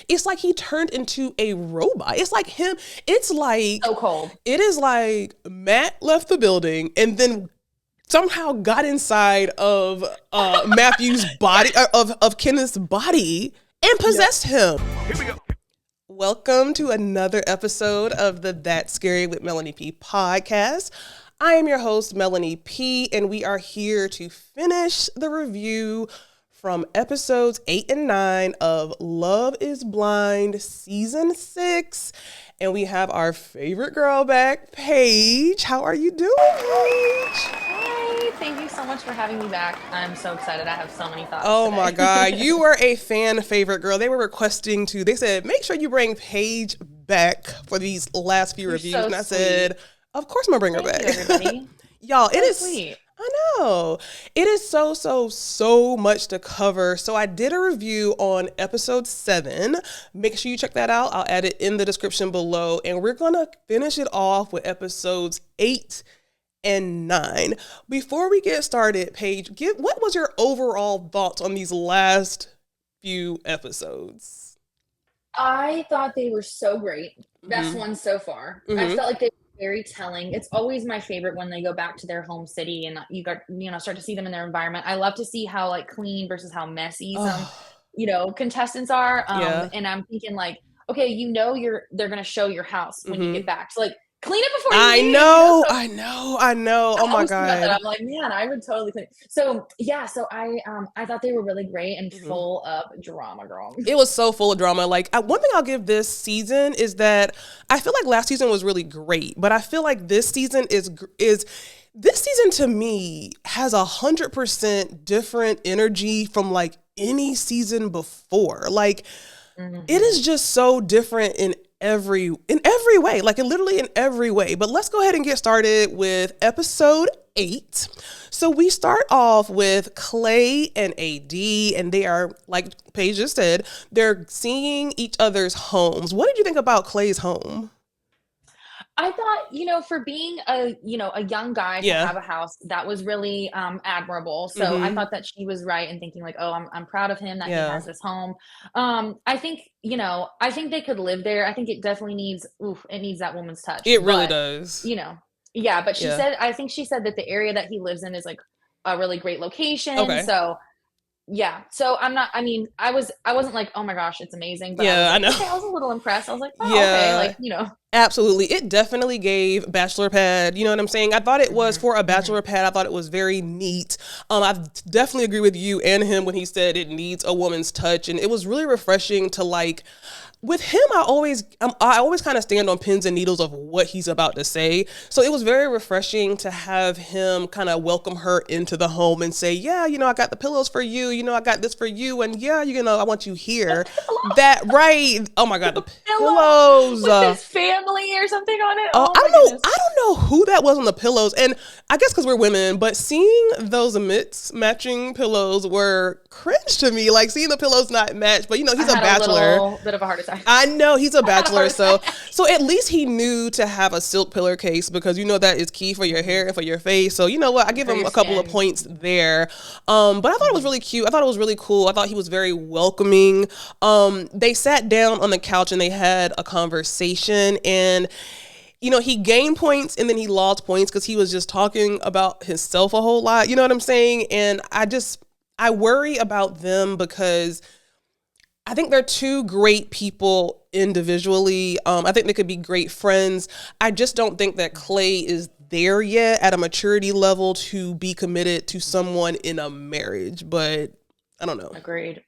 it's like he turned into a robot. It's like him. It's like so cold. It is like Matt left the building and then somehow got inside of Matthew's body, of Kenneth's body, and possessed him. Here we go. Welcome to another episode of the That's Scary with Melanie P podcast. I am your host, Melanie P, and we are here to finish the review from episodes 8 and 9 of Love is Blind Season 6. And we have our favorite girl back, Paige. How are you doing, Paige? Hi, thank you so much for having me back. I'm so excited. I have so many thoughts today. My God. You were a fan favorite girl. They were requesting they said, make sure you bring Paige back for these last few reviews. So and I said, of course I'm going to bring her back. Thank you, everybody. Y'all, so it is sweet. I know. It is so much to cover. So I did a review on episode 7. Make sure you check that out. I'll add it in the description below. And we're going to finish it off with episodes 8 and 9. Before we get started, Paige, what was your overall thoughts on these last few episodes? I thought they were so great. Best one so far. I felt like they very telling. It's always my favorite when they go back to their home city and start to see them in their environment. I love to see how like clean versus how messy some contestants are. And I'm thinking like, okay, they're gonna show your house when you get back. So like clean it before you leave. I know. Oh my God. I'm like, man, I would totally clean. So yeah, I thought they were really great and full of drama, girl. It was so full of drama. Like one thing I'll give this season is that I feel like last season was really great, but I feel like this season this season to me has 100% different energy from like any season before. Like it is just so different in every way, like literally in every way. But let's go ahead and get started with episode 8. So we start off with Clay and AD, and they are, like Paige just said, they're seeing each other's homes. What did you think about Clay's home? I thought, for being a young guy to have a house, that was really admirable. So I thought that she was right in thinking like, oh, I'm proud of him that he has this home. I think they could live there. I think it definitely needs that woman's touch. It really does. But I think she said that the area that he lives in is like a really great location. Okay. So yeah. So I wasn't like, oh my gosh, it's amazing. But I know. Okay, I was a little impressed. I was like, oh, okay. Like, Absolutely. It definitely gave bachelor pad. You know what I'm saying? I thought it was for a bachelor pad. I thought it was very neat. I definitely agree with you and him when he said it needs a woman's touch. And it was really refreshing to like, with him, I always kind of stand on pins and needles of what he's about to say. So it was very refreshing to have him kind of welcome her into the home and say, yeah, I got the pillows for you. I got this for you. And yeah, I want you here. That, right. Oh my God, the pillows. With his family or something on it. I don't know who that was on the pillows. And I guess because we're women, but seeing those matching pillows were cringe to me. Like seeing the pillows not match, but he's a bachelor. A little bit of a heart attack. I know he's a bachelor, so at least he knew to have a silk pillowcase because that is key for your hair and for your face. So you know what, I give him a couple of points there. But I thought it was really cute. I thought it was really cool. I thought he was very welcoming. They sat down on the couch and they had a conversation, and he gained points and then he lost points because he was just talking about himself a whole lot. You know what I'm saying? And I worry about them because I think they're two great people individually. I think they could be great friends. I just don't think that Clay is there yet at a maturity level to be committed to someone in a marriage, but I don't know. Agreed.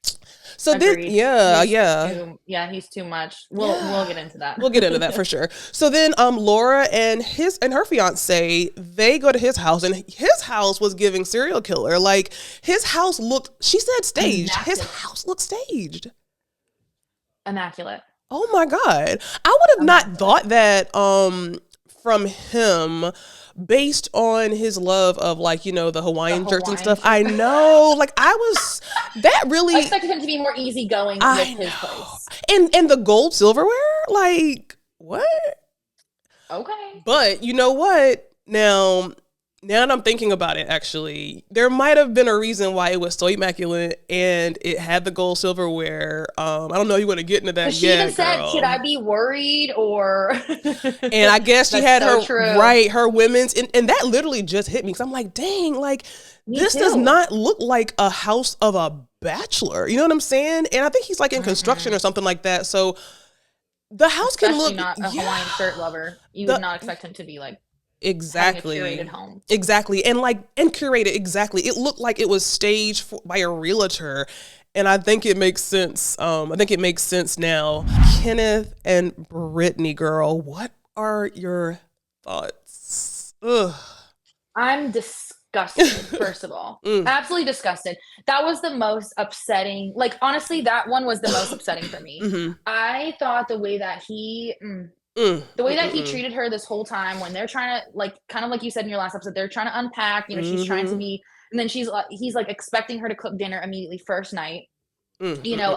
So Agreed. then, he's too much. We'll get into that. We'll get into that for sure. So then, Laura and her fiance, they go to his house, and his house was giving serial killer. Like his house looked, she said staged. His house looked staged. Immaculate. Oh my God. I would have not thought that from him based on his love of like, the Hawaiian shirts and stuff. I know. Like I expected him to be more easygoing with his place. And the gold silverware? Like, what? Okay. But you know what? Now Now that I'm thinking about it, actually, there might have been a reason why it was so immaculate and it had the gold silverware. I don't know if you want to get into that She yet, even said, girl. should I be worried or? And I guess she had so her, true. right, her women's, and that literally just hit me. Cause I'm like, dang, like this does not look like a house of a bachelor. You know what I'm saying? And I think he's like in construction or something like that. So the house Especially can look, not a Hawaiian shirt lover. You would not expect him to be like, exactly having a curated home. Exactly. And curated. Exactly. It looked like it was staged by a realtor. And I think it makes sense. I think it makes sense now. Kenneth and Brittany, girl, what are your thoughts? Ugh. I'm disgusted, first of all. Absolutely disgusted. That was the most upsetting. Like, honestly, that one was the most upsetting for me. I thought the way that he... the way that he treated her this whole time when they're trying to, like, kind of like you said in your last episode, they're trying to unpack, you know, she's trying to be, and then he's like expecting her to cook dinner immediately first night. You know,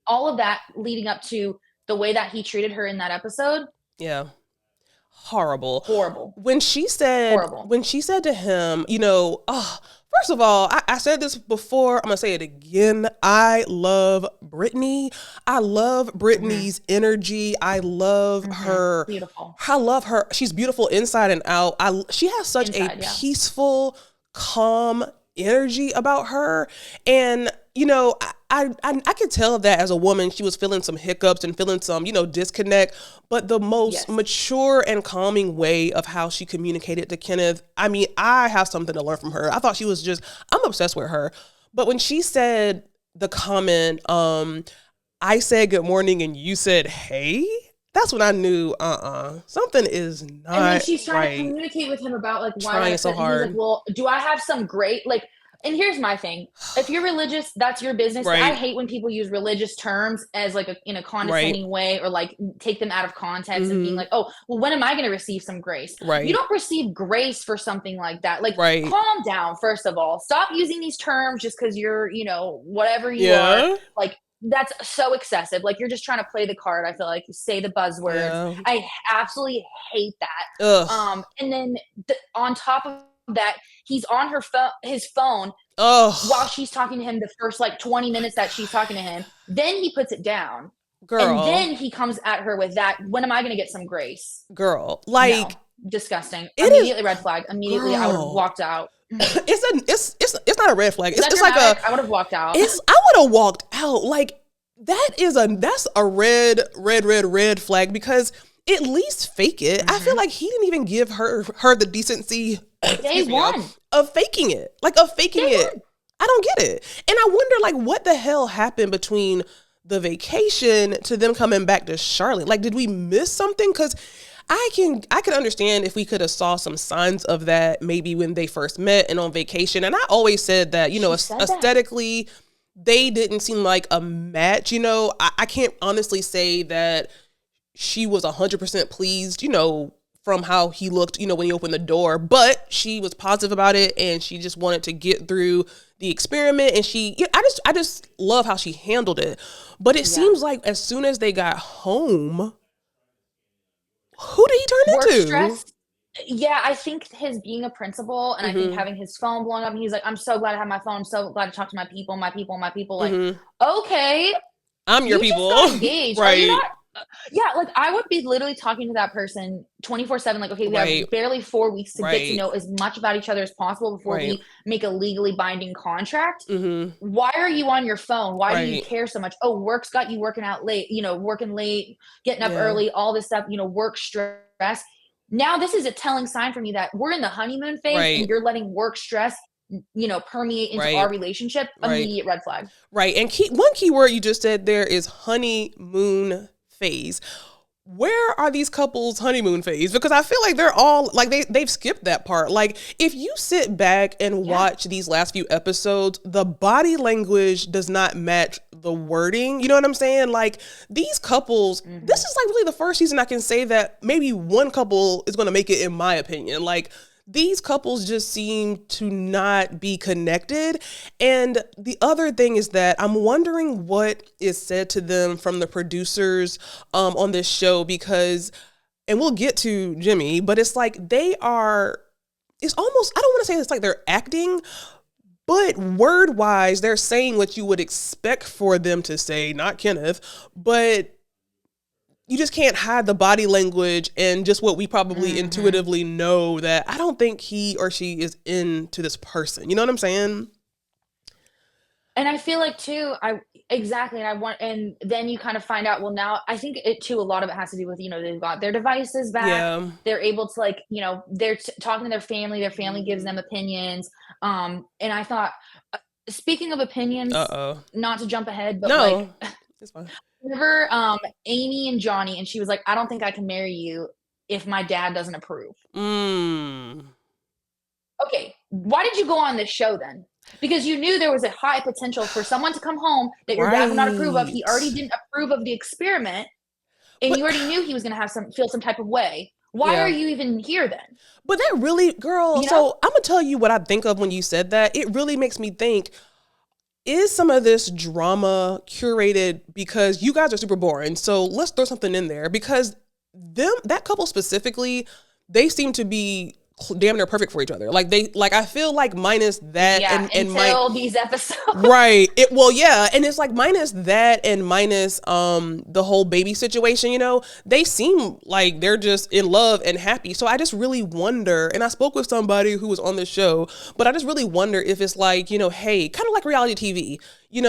all of that leading up to the way that he treated her in that episode. Yeah. Horrible. Horrible. When she said to him, you know, first of all, I said this before, I'm going to say it again. I love Brittany. I love Brittany's energy. I love her. Beautiful. I love her. She's beautiful inside and out. She has such a peaceful, calm energy about her. And, you know, I could tell that as a woman, she was feeling some hiccups and feeling some, you know, disconnect, but the most mature and calming way of how she communicated to Kenneth. I mean, I have something to learn from her. I thought she was I'm obsessed with her. But when she said the comment, I said good morning and you said, hey, that's when I knew, something is not right. And then she's trying to communicate with him about like why trying so hard. He's like, well, do I have some great, like, and here's my thing. If you're religious, that's your business. Right. I hate when people use religious terms as like in a condescending way or like take them out of context and being like, oh, well, when am I going to receive some grace? Right. You don't receive grace for something like that. Like, calm down, first of all. Stop using these terms just because you're, you know, whatever you are. Like, that's so excessive. Like, you're just trying to play the card. I feel like you say the buzzwords. I absolutely hate that. And then on top of that, he's on his phone while she's talking to him the first like 20 minutes that she's talking to him. Then he puts it down. Girl. And then he comes at her with that, when am I going to get some grace? Girl, like, no, disgusting. Immediately red flag. Immediately I would have walked out. It's not a red flag. It's like I would have walked out. I would have walked out. Like, that's a red flag, because at least fake it. I feel like he didn't even give her the decency day one of faking it. Like, of faking it. I don't get it. And I wonder, like, what the hell happened between the vacation to them coming back to Charlotte? Like, did we miss something? Because I can understand if we could have saw some signs of that maybe when they first met and on vacation. And I always said that, you know, aesthetically, they didn't seem like a match. You know, I can't honestly say that she was 100% pleased, you know, from how he looked, you know, when he opened the door, but she was positive about it and she just wanted to get through the experiment. And I just love how she handled it. But it seems like as soon as they got home, who did he turn into? Stress. Yeah, I think his being a principal and I think having his phone blown up and he's like, I'm so glad I have my phone. I'm so glad to talk to my people. Like, okay. I'm your people. Just got engaged. Right. Are you not? Yeah, like I would be literally talking to that person 24/7. Like, okay, we have barely 4 weeks to get to know as much about each other as possible before we make a legally binding contract. Why are you on your phone? Why do you care so much? Oh, work's got you working out late, you know, working late, getting up early, all this stuff, you know, work stress. Now this is a telling sign for me that we're in the honeymoon phase and you're letting work stress, you know, permeate into our relationship. Immediate red flag. Right. And one key word you just said there is honeymoon phase. Where are these couples' honeymoon phase? Because I feel like they're all like they've skipped that part. Like, if you sit back and watch these last few episodes, the body language does not match the wording. You know what I'm saying? Like, these couples, this is like really the first season I can say that maybe one couple is going to make it, in my opinion. Like, these couples just seem to not be connected. And the other thing is that I'm wondering what is said to them from the producers on this show, because, and we'll get to Jimmy, but it's like they are it's almost, I don't want to say it's like they're acting, but word wise, they're saying what you would expect for them to say, not Kenneth, but you just can't hide the body language and just what we probably intuitively know that I don't think he or she is into this person. You know what I'm saying? And I feel like too, and then you kind of find out, well, now I think it too, a lot of it has to do with, they've got their devices back. Yeah. They're able to they're talking to their family gives them opinions. And I thought, speaking of opinions, not to jump ahead, but no, it's fine. Remember Amy and Johnny, and she was like, I don't think I can marry you if my dad doesn't approve. Okay, why did you go on this show then? Because you knew there was a high potential for someone to come home that your dad would not approve of. He already didn't approve of the experiment, and you already knew he was going to feel some type of way. Why are you even here then? But that really, girl, so I'm going to tell you what I think of when you said that. It really makes me think, is some of this drama curated because you guys are super boring? So let's throw something in there, because that couple specifically, they seem to be damn near perfect for each other. I feel like minus that and until these episodes. Right. And it's like minus that and minus the whole baby situation, they seem like they're just in love and happy. So I just really wonder, and I spoke with somebody who was on the show, but I just really wonder if it's like, hey, kind of like reality TV, you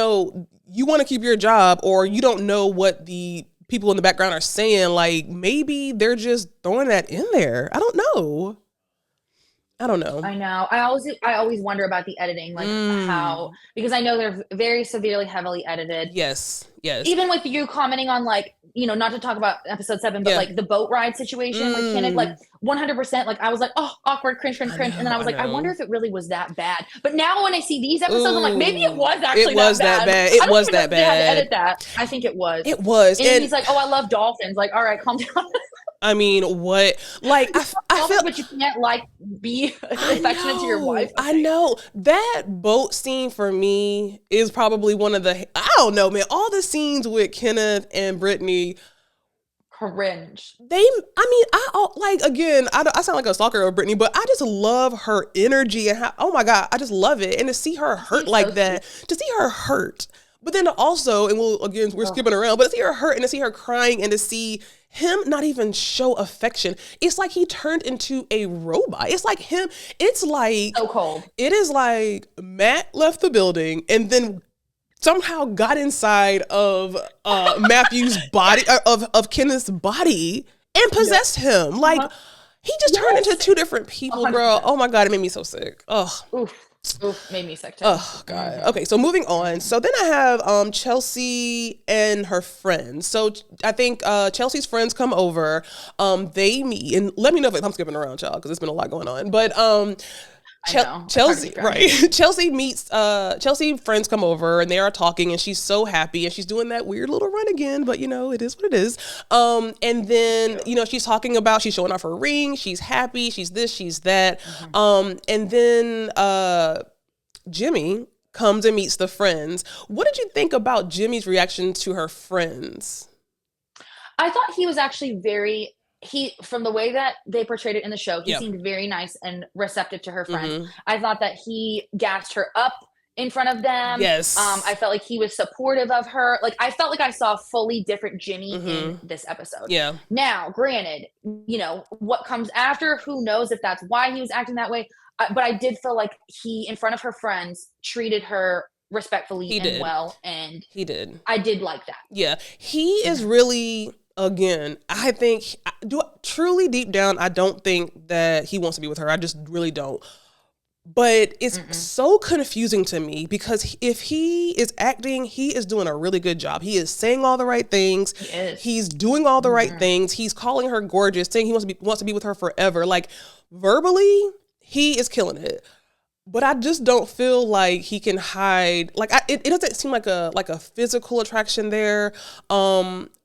want to keep your job, or you don't know what the people in the background are saying. Like, maybe they're just throwing that in there. I don't know. I know. I always wonder about the editing, like how, because I know they're very severely heavily edited. Yes. Even with you commenting on not to talk about episode 7, but the boat ride situation with Kenneth, 100%, I was like, oh, awkward, cringe. And then I was like, I wonder if it really was that bad. But now when I see these episodes, I'm like, maybe it was actually that bad. It was that bad. They had to edit that. I think it was. It was. And he's like, oh, I love dolphins. Like, all right, calm down. I mean, what? Like, I feel, but you can't be affectionate to your wife. I know that boat scene for me is probably one of the. I don't know, man. All the scenes with Kenneth and Brittany, cringe. I sound like a stalker of Brittany, but I just love her energy and how. Oh my god, I just love it, and to see her hurt like that, to see her hurt. But then also, and we're skipping around, but to see her hurt and to see her crying and to see him not even show affection. It's like he turned into a robot. It's like him. It's like so cold. It is like Matt left the building and then somehow got inside of Matthew's body, of Kenneth's body, and possessed him. Like he just turned into two different people, 100%. Girl. Oh my god, it made me so sick. Ugh. Oof, made me sick too. Oh god. Okay, so moving on. So then I have Chelsea and her friends. So I think Chelsea's friends come over. They meet, and let me know if I'm skipping around, y'all, because there's been a lot going on. But Chelsea, right? Chelsea friends come over and they are talking, and she's so happy, and she's doing that weird little run again, but it is what it is. And then she's talking about, she's showing off her ring, she's happy, she's this, she's that. And then Jimmy comes and meets the friends. What did you think about Jimmy's reaction to her friends? I thought he was actually from the way that they portrayed it in the show, he seemed very nice and receptive to her friends. I thought that he gassed her up in front of them. Yes. I felt like he was supportive of her. Like, I felt like I saw a fully different Jimmy in this episode. Yeah. Now, granted, what comes after, who knows if that's why he was acting that way. But I did feel like he, in front of her friends, treated her respectfully and well. And he did. I did like that. Yeah. He is really... Again, I think, truly deep down, I don't think that he wants to be with her. I just really don't. But it's so confusing to me, because if he is acting, he is doing a really good job. He is saying all the right things. He is. He's doing all the right things. He's calling her gorgeous, saying he wants to be with her forever. Like, verbally, he is killing it. But I just don't feel like he can hide. Like, it doesn't seem like a physical attraction there.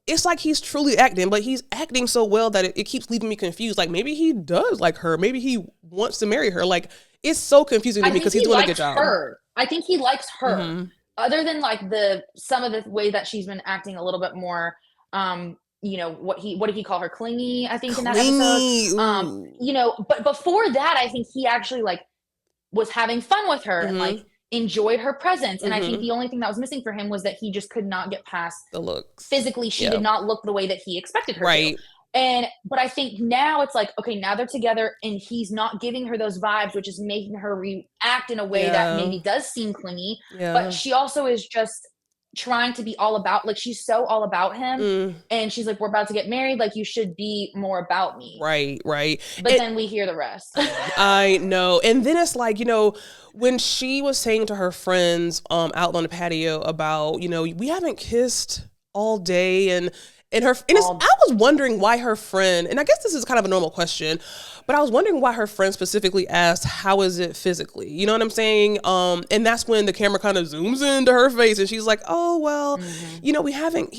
It's like he's truly acting, but he's acting so well that it keeps leaving me confused. Like, maybe he does like her. Maybe he wants to marry her. Like, it's so confusing to me because he's doing a good job. I think he likes her. Other than some of the way that she's been acting a little bit more, what did he call her? Clingy, I think, in that Clingy, episode. But before that, I think he actually like was having fun with her and like enjoyed her presence. And I think the only thing that was missing for him was that he just could not get past the looks. Physically, she did not look the way that he expected her to. But I think now it's like, okay, now they're together and he's not giving her those vibes, which is making her react in a way that maybe does seem clingy. But she also is just trying to be all about, like, she's so all about him. And she's like, we're about to get married. Like, you should be more about me. Right. But then we hear the rest. I know. And then it's like, when she was saying to her friends out on the patio about, we haven't kissed all day I was wondering why her friend, and I guess this is kind of a normal question, but I was wondering why her friend specifically asked, how is it physically? You know what I'm saying? And that's when the camera kind of zooms into her face and she's like, oh, well, he hasn't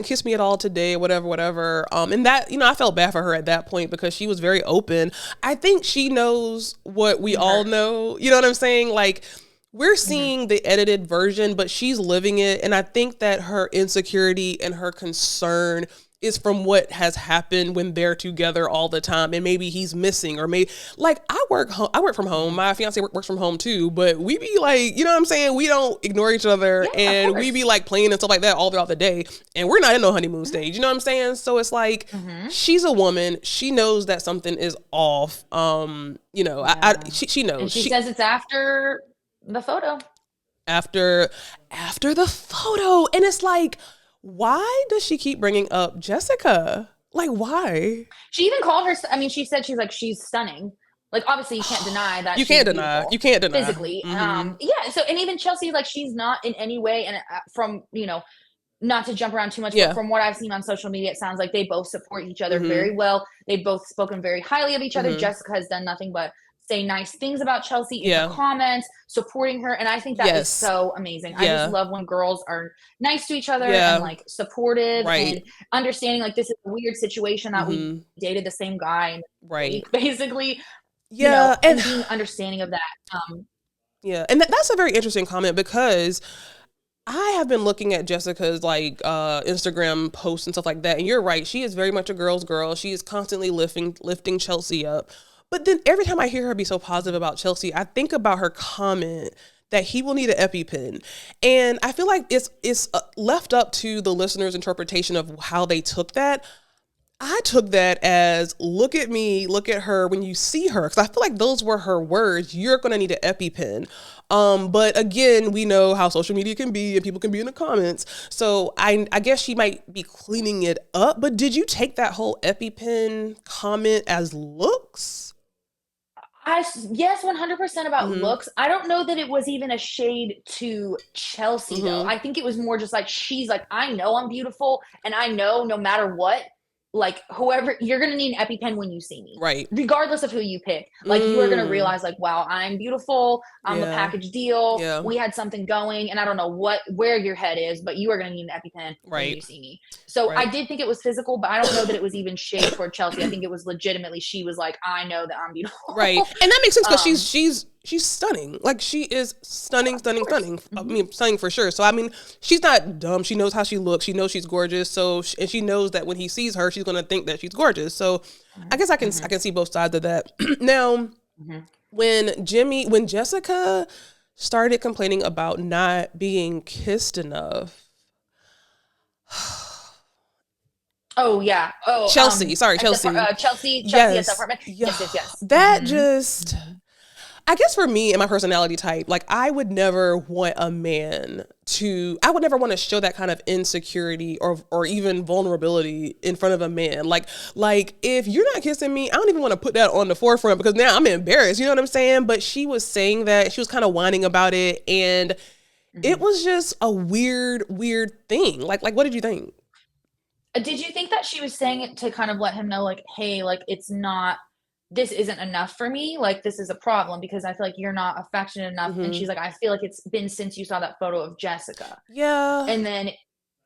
kissed me at all today, whatever. And that, I felt bad for her at that point because she was very open. I think she knows what we all know. You know what I'm saying? Like, we're seeing the edited version, but she's living it. And I think that her insecurity and her concern is from what has happened when they're together all the time. And maybe he's missing, or maybe like I work from home. My fiance works from home too, but we be like, you know what I'm saying? We don't ignore each other and we be like playing and stuff like that all throughout the day. And we're not in no honeymoon stage. You know what I'm saying? So it's like, she's a woman. She knows that something is off. She knows. And she says it's after the photo. After the photo. And it's like, why does she keep bringing up Jessica? Like, why? She even called her, she said she's stunning. Like, obviously you can't deny that. You can't deny physically. So, and even Chelsea, like, she's not in any way, and from, not to jump around too much, but from what I've seen on social media, it sounds like they both support each other very well. They've both spoken very highly of each other. Jessica has done nothing but say nice things about Chelsea in the comments, supporting her. And I think that is so amazing. I just love when girls are nice to each other and like supportive and understanding, like, this is a weird situation that we dated the same guy. Basically. And being understanding of that. And that's a very interesting comment because I have been looking at Jessica's like Instagram posts and stuff like that. And you're right. She is very much a girl's girl. She is constantly lifting Chelsea up. But then every time I hear her be so positive about Chelsea, I think about her comment that he will need an EpiPen. And I feel like it's left up to the listener's interpretation of how they took that. I took that as, look at me, look at her when you see her. Because I feel like those were her words. You're going to need an EpiPen. But again, we know how social media can be and people can be in the comments. So I guess she might be cleaning it up. But did you take that whole EpiPen comment as looks? Yes, 100% about looks. I don't know that it was even a shade to Chelsea, though. I think it was more just like, she's like, I know I'm beautiful, and I know no matter what, like, whoever, you're going to need an EpiPen when you see me. Right. Regardless of who you pick. Like, you are going to realize, like, wow, I'm beautiful. I'm a package deal. Yeah. We had something going, and I don't know where your head is, but you are going to need an EpiPen when you see me. So I did think it was physical, but I don't know that it was even shade toward Chelsea. I think it was legitimately, she was like, I know that I'm beautiful. Right. And that makes sense because she's stunning. Like, she is stunning. I mean, stunning for sure. So, I mean, she's not dumb. She knows how she looks. She knows she's gorgeous. So, and she knows that when he sees her, she's going to think that she's gorgeous. So, I guess I can see both sides of that. Now, when Jessica started complaining about not being kissed enough. Oh, yeah. Oh, Chelsea. Chelsea at the apartment. Yes. That just... I guess for me and my personality type, like, I would never want a man I would never want to show that kind of insecurity or even vulnerability in front of a man. Like if you're not kissing me, I don't even want to put that on the forefront because now I'm embarrassed. You know what I'm saying? But she was saying that, she was kind of whining about it, and it was just a weird thing. Like what did you think? Did you think that she was saying it to kind of let him know, like, hey, like, this isn't enough for me, like, this is a problem because I feel like you're not affectionate enough. And she's like, I feel like it's been since you saw that photo of Jessica. Yeah. And then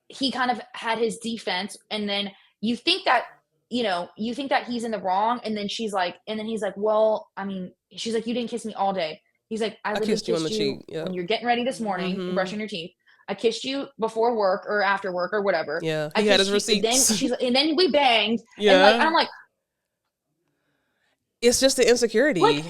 he kind of had his defense, and then you think that he's in the wrong, and then he's like, well, I mean, she's like, you didn't kiss me all day. He's like, I literally kissed you on the cheek when you're getting ready this morning, brushing your teeth. I kissed you before work or after work or whatever. Yeah, he had his receipts. And then we banged. Yeah. And like, I'm like, it's just the insecurity. Like,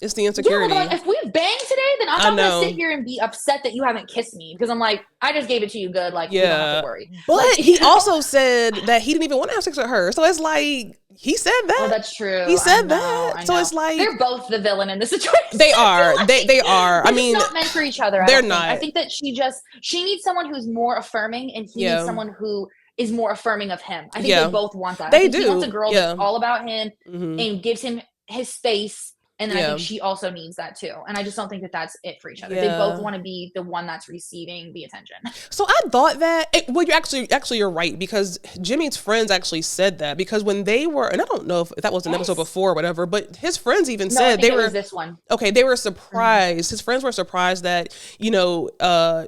it's the insecurity. Yeah, like, if we bang today, then I'm not going to sit here and be upset that you haven't kissed me because I'm like, I just gave it to you good. Like, you don't have to worry. But like, he also said that he didn't even want to have sex with her. So it's like, he said that. Oh, that's true. He said that. So it's like, they're both the villain in this situation. They are. They are. I mean, they're not meant for each other. They're not. I think that she needs someone who's more affirming, and he needs someone who is more affirming of him. I think they both want that. They do. He wants a girl that's all about him and gives him his space. And then I think she also needs that too. And I just don't think that that's it for each other. They both want to be the one that's receiving the attention. So I thought that, well, you're right, because Jimmy's friends actually said that, because when they were, and I don't know if that was an episode before or whatever, but his friends even said they were, this one. Okay, they were surprised. His friends were surprised that,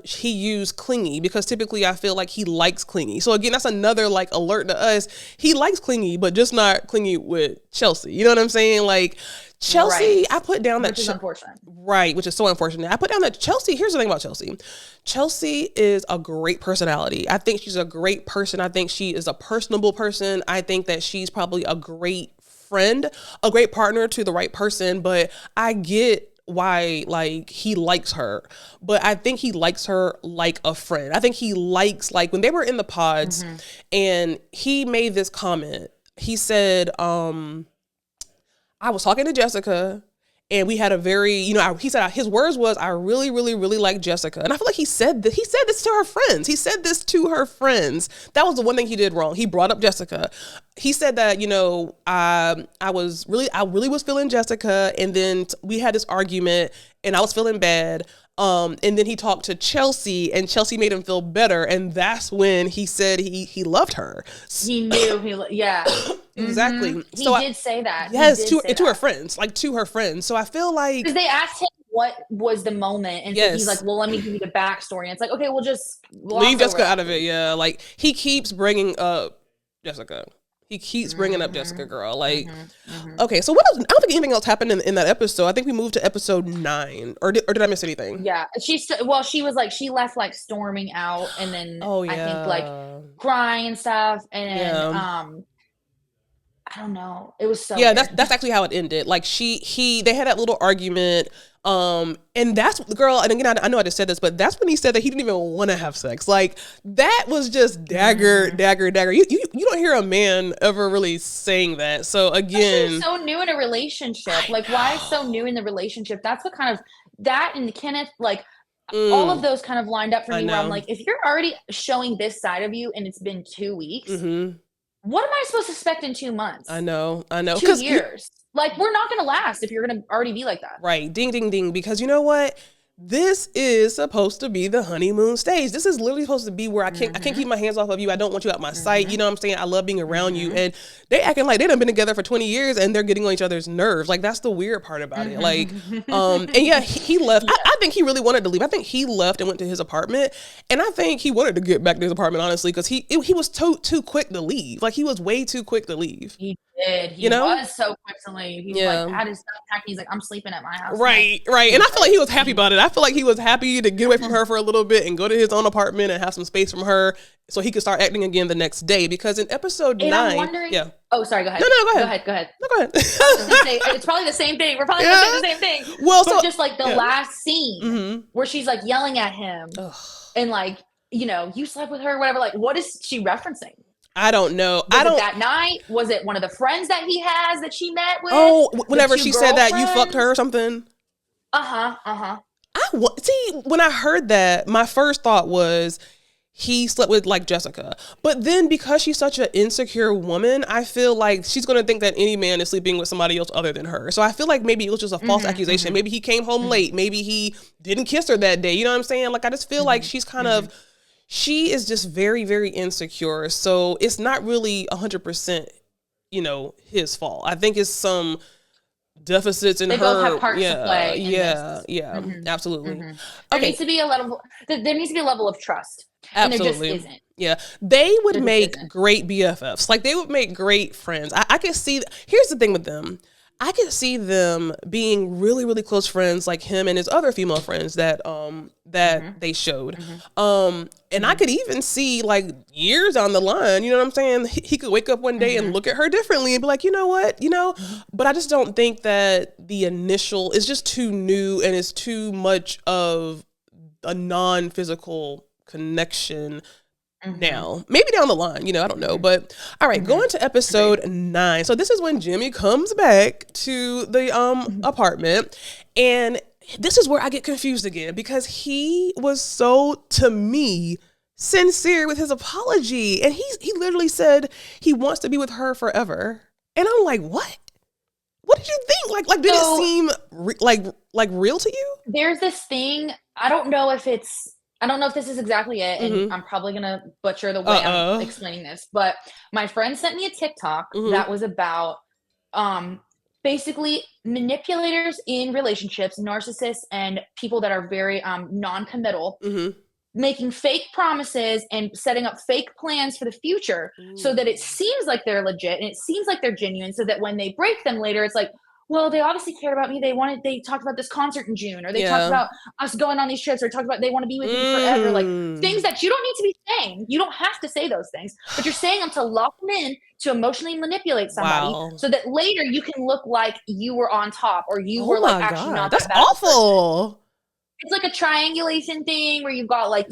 he used clingy, because typically I feel like he likes clingy. So again, that's another like alert to us. He likes clingy, but just not clingy with Chelsea. You know what I'm saying? Like, Chelsea, I put down that... Which is unfortunate. Right, which is so unfortunate. I put down that Chelsea... Here's the thing about Chelsea. Chelsea is a great personality. I think she's a great person. I think she is a personable person. I think that she's probably a great friend, a great partner to the right person. But I get why, like, he likes her. But I think he likes her like a friend. I think he likes, like, when they were in the pods and he made this comment. He said... I was talking to Jessica and we had a very, he said his words was, I really, really, really like Jessica. And I feel like he said this to her friends. He said this to her friends. That was the one thing he did wrong. He brought up Jessica. He said that, I really was feeling Jessica. And then we had this argument and I was feeling bad. And then he talked to Chelsea and Chelsea made him feel better. And that's when he said he loved her. He knew Exactly. He did say that. Yes, to her friends, like to her friends. So I feel like, because they asked him what was the moment, and so he's like, "Well, let me give you the backstory." And it's like, okay, we'll just leave Jessica out of it. Yeah, like he keeps bringing up Jessica. He keeps bringing up Jessica, girl. Like, okay. So what else? I don't think anything else happened in that episode. I think we moved to episode 9, or did I miss anything? Yeah, she was like, she left like storming out, and then I think like crying and stuff, and I don't know. It was so weird. That's actually how it ended. Like they had that little argument. And that's girl. And again, I know I just said this, but that's when he said that he didn't even want to have sex. Like that was just dagger. You don't hear a man ever really saying that. So again, so new in a relationship. Like why so new in the relationship? That's what kind of that and Kenneth, like all of those kind of lined up for me. Where I'm like, if you're already showing this side of you and it's been 2 weeks. What am I supposed to expect in 2 months? I know. 2 years. Like, we're not going to last if you're going to already be like that. Right. Ding, ding, ding. Because you know what? This is supposed to be the honeymoon stage. This is literally supposed to be where I can't keep my hands off of you. I don't want you out my sight. You know what I'm saying? I love being around you. And they acting like they done been together for 20 years and they're getting on each other's nerves. Like that's the weird part about it. Like, and yeah, he left. Yeah. I think he really wanted to leave. I think he left and went to his apartment. And I think he wanted to get back to his apartment, honestly, because he was too quick to leave. Like he was way too quick to leave. He did. He was so quick to leave. He was like, had his stuff packed. He's like, I'm sleeping at my house. Right. And I feel like he was happy about it. I feel like he was happy to get away from her for a little bit and go to his own apartment and have some space from her so he could start acting again the next day. Because in episode 9, I'm wondering, oh, sorry, go ahead. No, go ahead. Go ahead. No, go ahead. It's probably the same thing. We're probably going to say the same thing. Well, but just like the last scene where she's like yelling at him and like, you slept with her, whatever. Like, what is she referencing? I don't know. Was it that night? Was it one of the friends that he has that she met with? Oh, whenever she said that you fucked her or something. See, when I heard that, my first thought was he slept with like Jessica. But then because she's such an insecure woman, I feel like she's going to think that any man is sleeping with somebody else other than her. So I feel like maybe it was just a false accusation. Maybe he came home late. Maybe he didn't kiss her that day. You know what I'm saying? Like, I just feel like she's kind of, she is just very, very insecure. So it's not really 100%, his fault. I think it's some deficits in they her. Both have parts to play. Absolutely. There needs to be a level of trust. Absolutely. And there just isn't. Yeah. They would make great BFFs. Like they would make great friends. I can see, here's the thing with them. I could see them being really, really close friends, like him and his other female friends that they showed. And I could even see like years down the line, you know what I'm saying? He could wake up one day and look at her differently and be like, you know what, but I just don't think that the initial is just too new and it's too much of a non-physical connection. Now, maybe down the line, I don't know. But all right, going to episode 9. So this is when Jimmy comes back to the apartment, and this is where I get confused again because he was so, to me, sincere with his apology, and he literally said he wants to be with her forever. And I'm like, what? What did you think? Like did it seem like real to you? There's this thing. I don't know if this is exactly it, and I'm probably going to butcher the way I'm explaining this, but my friend sent me a TikTok that was about basically manipulators in relationships, narcissists, and people that are very non-committal, making fake promises and setting up fake plans for the future so that it seems like they're legit and it seems like they're genuine, so that when they break them later, it's like, well, they obviously cared about me. They talked about this concert in June, or they talked about us going on these trips, or talked about they want to be with me forever. Like things that you don't need to be saying. You don't have to say those things, but you're saying them to lock them in, to emotionally manipulate somebody so that later you can look like you were on top, or you were like actually not that bad. That's awful. It's like a triangulation thing where you've got like,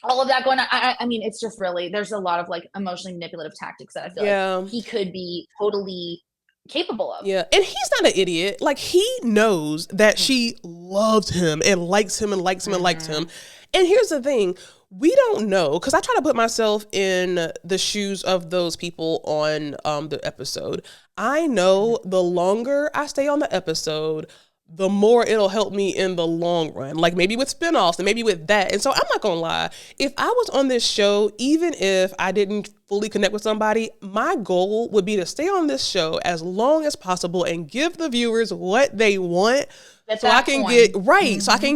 all of that going on. I mean, it's just really, there's a lot of like emotionally manipulative tactics that I feel like he could be totally capable of. Yeah, and he's not an idiot. Like, he knows that she loves him and likes him and likes him and likes him. And here's the thing, we don't know, because I try to put myself in the shoes of those people on the episode. I know the longer I stay on the episode, the more it'll help me in the long run. Like maybe with spinoffs and maybe with that. And so I'm not gonna lie, if I was on this show, even if I didn't fully connect with somebody, my goal would be to stay on this show as long as possible and give the viewers what they want. So I can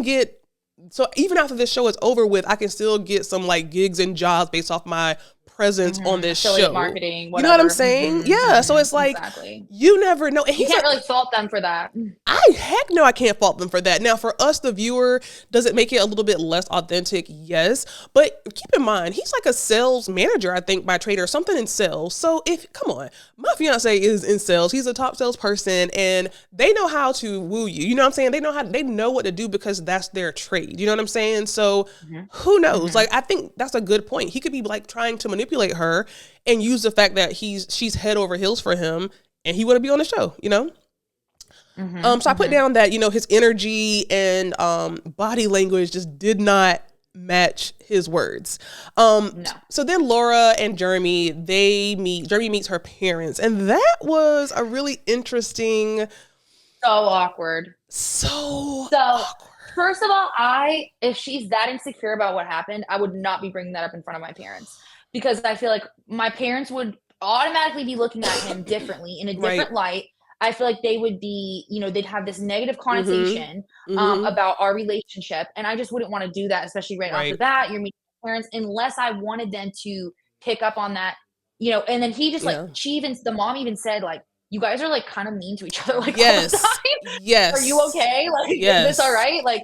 get so even after this show is over with, I can still get some like gigs and jobs based off my presence on this affiliate show. Marketing, whatever. You know what I'm saying? Yeah. So it's like, you never know. And you can't really fault them for that. Heck no, I can't fault them for that. Now, for us, the viewer, does it make it a little bit less authentic? Yes. But keep in mind, he's like a sales manager, I think, by trade or something in sales. So come on, my fiance is in sales. He's a top salesperson and they know how to woo you. You know what I'm saying? They know what to do because that's their trade. You know what I'm saying? So who knows? Like, I think that's a good point. He could be like trying to manipulate her and use the fact that she's head over heels for him and he want to be on the show, So I put down that, his energy and body language just did not match his words. No. So then Laura and Jeremy, Jeremy meets her parents, and that was a really interesting. So awkward. So awkward. First of all, if she's that insecure about what happened, I would not be bringing that up in front of my parents. Because I feel like my parents would automatically be looking at him differently, in a different light. I feel like they would be, they'd have this negative connotation about our relationship. And I just wouldn't want to do that, especially right off the bat. You're meeting parents, unless I wanted them to pick up on that, and then he just the mom even said, like, you guys are like kind of mean to each other, like, all the time. Yes. Are you okay? Like, is this all right? Like,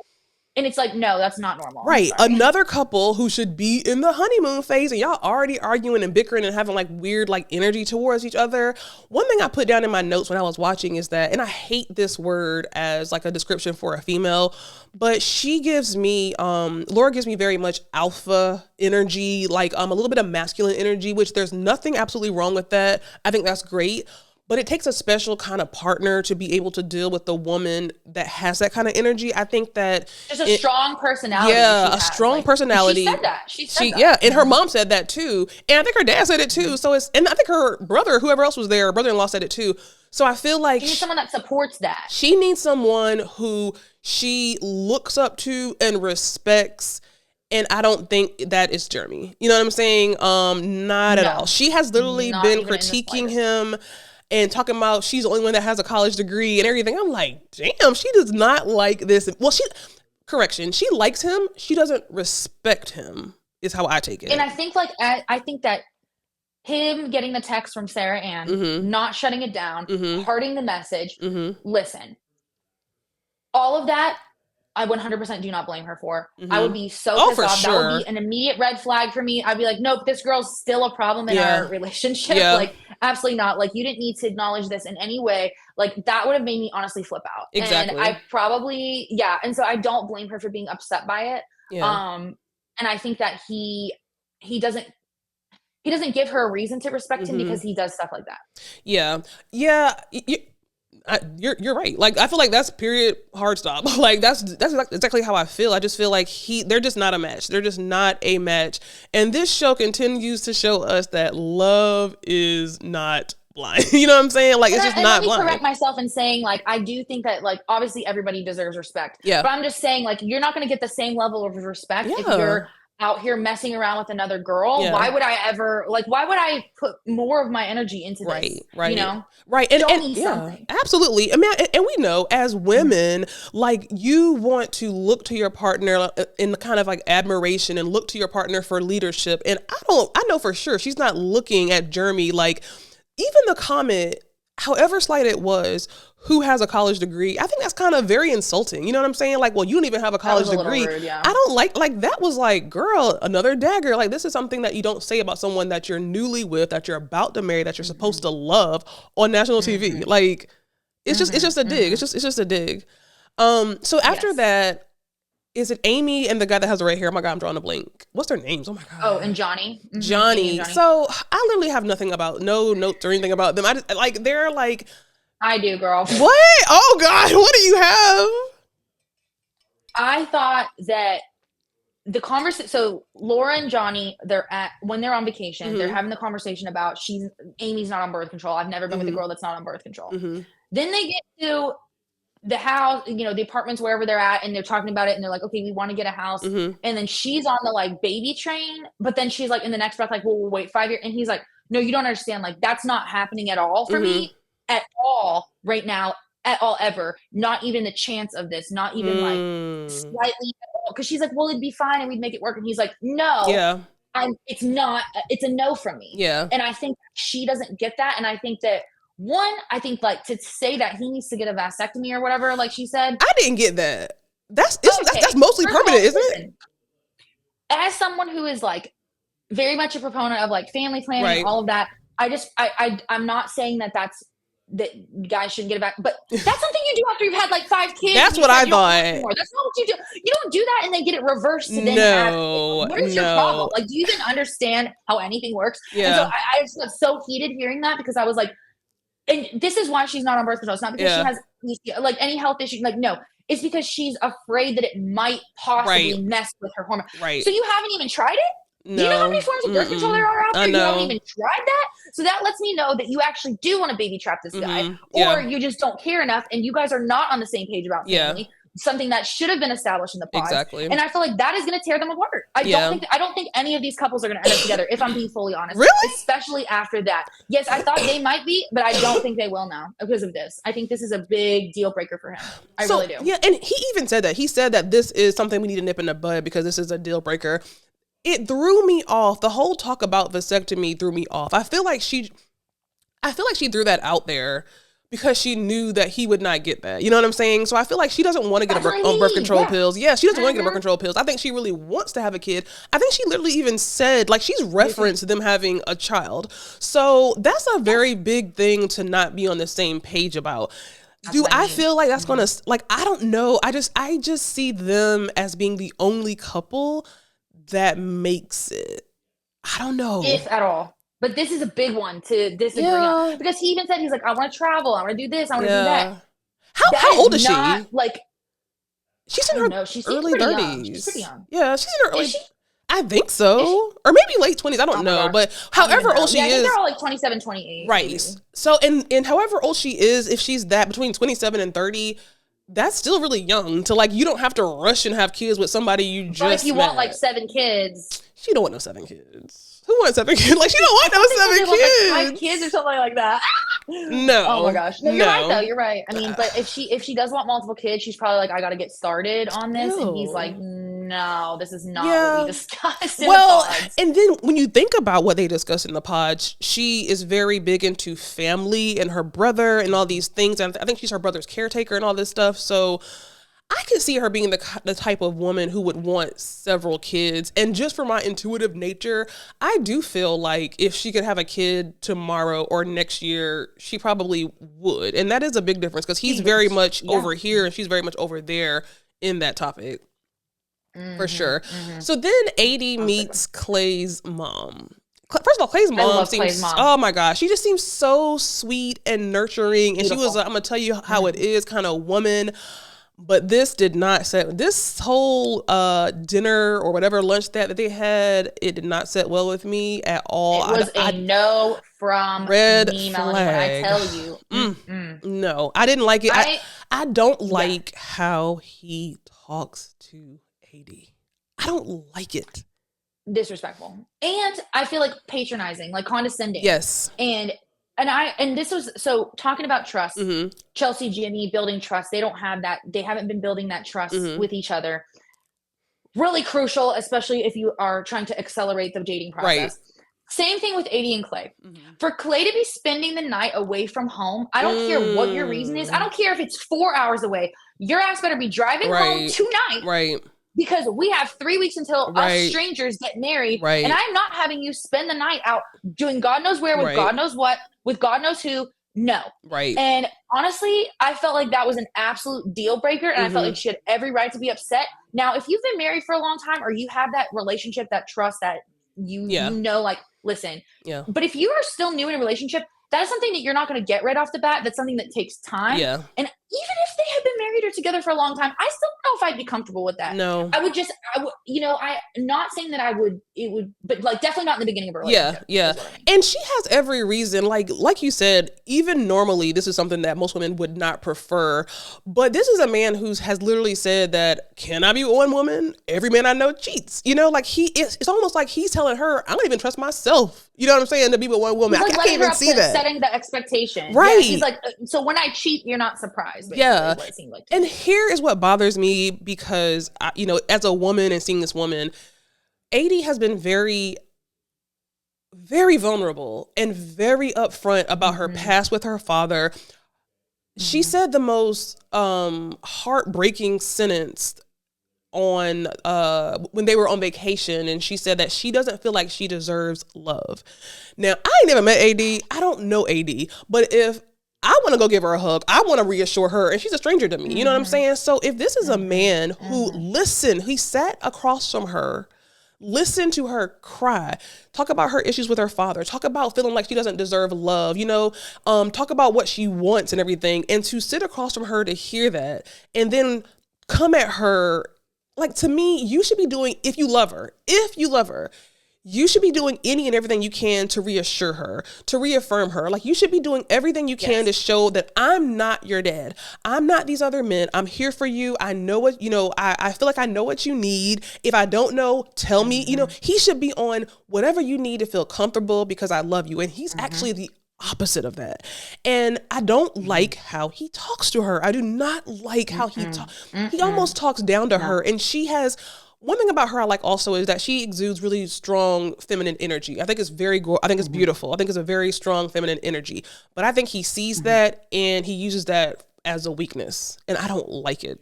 and it's like, no, that's not normal. Right. Another couple who should be in the honeymoon phase and y'all already arguing and bickering and having like weird like energy towards each other. One thing I put down in my notes when I was watching is that, and I hate this word as like a description for a female, but Laura gives me very much alpha energy, like a little bit of masculine energy, which there's nothing absolutely wrong with that. I think that's great. But it takes a special kind of partner to be able to deal with the woman that has that kind of energy. I think that just a strong personality. Yeah, a strong personality. She said that. She said that. Yeah, and her mom said that too. And I think her dad said it too. So and I think her brother, whoever else was there, her brother-in-law said it too. So I feel like she needs someone that supports that. She needs someone who she looks up to and respects. And I don't think that is Jeremy. You know what I'm saying? Not at all. She has literally been critiquing him and talking about she's the only one that has a college degree and everything. I'm like, damn, she does not like this. Well, she likes him. She doesn't respect him, is how I take it. And I think that him getting the text from Sarah Ann, not shutting it down, hearting the message. Listen, all of that, I 100% do not blame her for. I would be so pissed off. That would be an immediate red flag for me. I'd be like, nope, this girl's still a problem in our relationship. Like, absolutely not. Like, you didn't need to acknowledge this in any way. Like, that would have made me honestly flip out. Exactly. And I probably, and so I don't blame her for being upset by it. And I think that he doesn't give her a reason to respect him because he does stuff like that. You're right. Like, I feel like that's period hard stop. Like, that's exactly how I feel. I just feel like they're just not a match. They're just not a match. And this show continues to show us that love is not blind. You know what I'm saying? Like, it's just not blind. Let me correct myself in saying, like, I do think that, like, obviously everybody deserves respect. But I'm just saying, like, you're not going to get the same level of respect if you're out here messing around with another girl. Why would I put more of my energy into this? Right. You know? Right. And absolutely. I mean, and we know as women, like, you want to look to your partner in kind of like admiration and look to your partner for leadership. And I know for sure she's not looking at Jeremy like, even the comment, however slight it was, who has a college degree, I think that's kind of very insulting. You know what I'm saying? Like, well, you don't even have a college degree. Rude, I don't like that was like, girl, another dagger. Like, this is something that you don't say about someone that you're newly with, that you're about to marry, that you're supposed to love on national TV. Like, it's just a dig. It's just a dig. So after that, is it Amy and the guy that has the red hair? Oh my God, I'm drawing a blank. What's their names? Oh my God. Oh, and Johnny. Johnny. So I literally have nothing about, no notes or anything about them. I just, like, they're like, I do, girl. What? Oh God, what do you have? I thought that the conversation. So Laura and Johnny, when they're on vacation, they're having the conversation about Amy's not on birth control. I've never been with a girl that's not on birth control. Then they get to the house, you know, the apartments, wherever they're at, and they're talking about it, and they're like, okay, we want to get a house. And then she's on the like baby train, but then she's like in the next breath, like, well, we'll wait 5 years. And he's like, no, you don't understand. Like, that's not happening at all for me. At all right now, at all ever. Not even the chance of this, not even like slightly, because she's like, well, it'd be fine and we'd make it work. And he's like, no, it's not, it's a no from me. And I think she doesn't get that. And I think that I think like to say that he needs to get a vasectomy or whatever, like she said. I didn't get that. That's mostly permanent, isn't it? As someone who is like very much a proponent of like family planning and all of that, I'm not saying that guys shouldn't get it back, but that's something you do after you've had like 5 kids. That's what I thought. That's not what you do. You don't do that and then get it reversed to then have it. What is your problem? Like, do you even understand how anything works? And so I just got so heated hearing that, because I was like, and this is why she's not on birth control. It's not because she has like any health issue. Like, no, it's because she's afraid that it might possibly mess with her hormone. So you haven't even tried it? No. Do you know how many forms of birth control there are out there? You haven't even tried that? So that lets me know that you actually do want to baby trap this guy. Or you just don't care enough and you guys are not on the same page about family. Something that should have been established in the pod. Exactly. And I feel like that is going to tear them apart. I don't think any of these couples are going to end up together, if I'm being fully honest. Really? Especially after that. Yes, I thought they might be, but I don't think they will now because of this. I think this is a big deal breaker for him. I really do. Yeah, and he even said that. He said that this is something we need to nip in the bud because this is a deal breaker. It threw me off. The whole talk about vasectomy threw me off. I feel like she threw that out there because she knew that he would not get that. You know what I'm saying? So I feel like she doesn't want to get on birth control pills. Yeah, she doesn't want to get on birth control pills. I think she really wants to have a kid. I think she literally even said, like, she's referenced them having a child. So that's a very big thing to not be on the same page about. Do I feel like that's gonna, like, I don't know. I just see them as being the only couple that makes it. I don't know. If at all. But this is a big one to disagree on. Because he even said, he's like, I want to travel. I want to do this. I want to do that. How old is she? Like, she's in her early 30s. Young. She's pretty young. Yeah, she's in her early. I think so. Or maybe late 20s. I don't know. But however old she is. I think they're all like 27, 28. Right. Maybe. So, and however old she is, if she's that between 27 and 30, that's still really young to, like, you don't have to rush and have kids with somebody you just met. But if you want like 7 kids. She don't want no 7 kids. Who wants 7 kids? Like, she don't want no 7 kids. Like 5 kids or something like that. No. Oh my gosh. No, you're right though. You're right. I mean, but if she does want multiple kids, she's probably like, I got to get started on this. Ew. And he's like, no, this is not what we discussed in the pods. And then when you think about what they discussed in the pods, she is very big into family and her brother and all these things. And I think she's her brother's caretaker and all this stuff. So I could see her being the type of woman who would want several kids. And just for my intuitive nature, I do feel like if she could have a kid tomorrow or next year, she probably would. And that is a big difference because he's very much over here and she's very much over there in that topic. For sure. So then AD meets Clay's mom. First of all, Clay's mom seems, oh my gosh, she just seems so sweet and nurturing. And she was, I'm going to tell you how it is kind of woman. But this did not set, this whole dinner or whatever lunch that they had, it did not set well with me at all. It was a no from red me, Melanie, when I tell you. No, I didn't like it. I don't like how he talks to AD. I don't like it. Disrespectful. And I feel like patronizing, like condescending. Yes. And this was, so talking about trust, Chelsea, Jimmy building trust. They don't have that. They haven't been building that trust with each other. Really crucial, especially if you are trying to accelerate the dating process. Right. Same thing with AD and Clay. For Clay to be spending the night away from home, I don't care what your reason is. I don't care if it's 4 hours away. Your ass better be driving home tonight. Right. Because we have 3 weeks until us strangers get married. Right. And I'm not having you spend the night out doing God knows where with God knows what, with God knows who. No. Right. And honestly, I felt like that was an absolute deal breaker. And I felt like she had every right to be upset. Now, if you've been married for a long time or you have that relationship, that trust that you know, like, listen. Yeah. But if you are still new in a relationship, that is something that you're not going to get right off the bat. That's something that takes time. Yeah. And even if they had been married or together for a long time, I still don't know if I'd be comfortable with that. No. I would, not saying that it would, but like definitely not in the beginning of a relationship. Yeah. And she has every reason, like you said, even normally this is something that most women would not prefer. But this is a man who has literally said that, can I be one woman? Every man I know cheats. Like it's almost like he's telling her, I don't even trust myself. You know what I'm saying? To be with one woman. Like, I can't even see that. Setting the expectation. Right. Yeah, he's like, so when I cheat, you're not surprised. Yeah. What it seemed like and here is what bothers me because, as a woman and seeing this woman, AD has been very, very vulnerable and very upfront about her past with her father. She said the most heartbreaking sentence on when they were on vacation, and she said that she doesn't feel like she deserves love. Now, I ain't never met AD. I don't know AD, but if I want to go give her a hug, I want to reassure her, and she's a stranger to me. You know what I'm saying? So if this is a man who he sat across from her, listened to her cry, talk about her issues with her father, talk about feeling like she doesn't deserve love, talk about what she wants and everything, and to sit across from her to hear that and then come at her. Like, to me, you should be doing, if you love her, you should be doing any and everything you can to reassure her, to reaffirm her. Like, you should be doing everything you can to show that I'm not your dad. I'm not these other men. I'm here for you. I know what, I feel like I know what you need. If I don't know, tell me. He should be on whatever you need to feel comfortable because I love you. And he's actually the opposite of that. And I don't like how he talks to her. I do not like how he talks. He almost talks down to her. And she has, one thing about her I like also is that she exudes really strong feminine energy. I think it's it's beautiful. I think it's a very strong feminine energy. But I think he sees that and he uses that as a weakness. And I don't like it.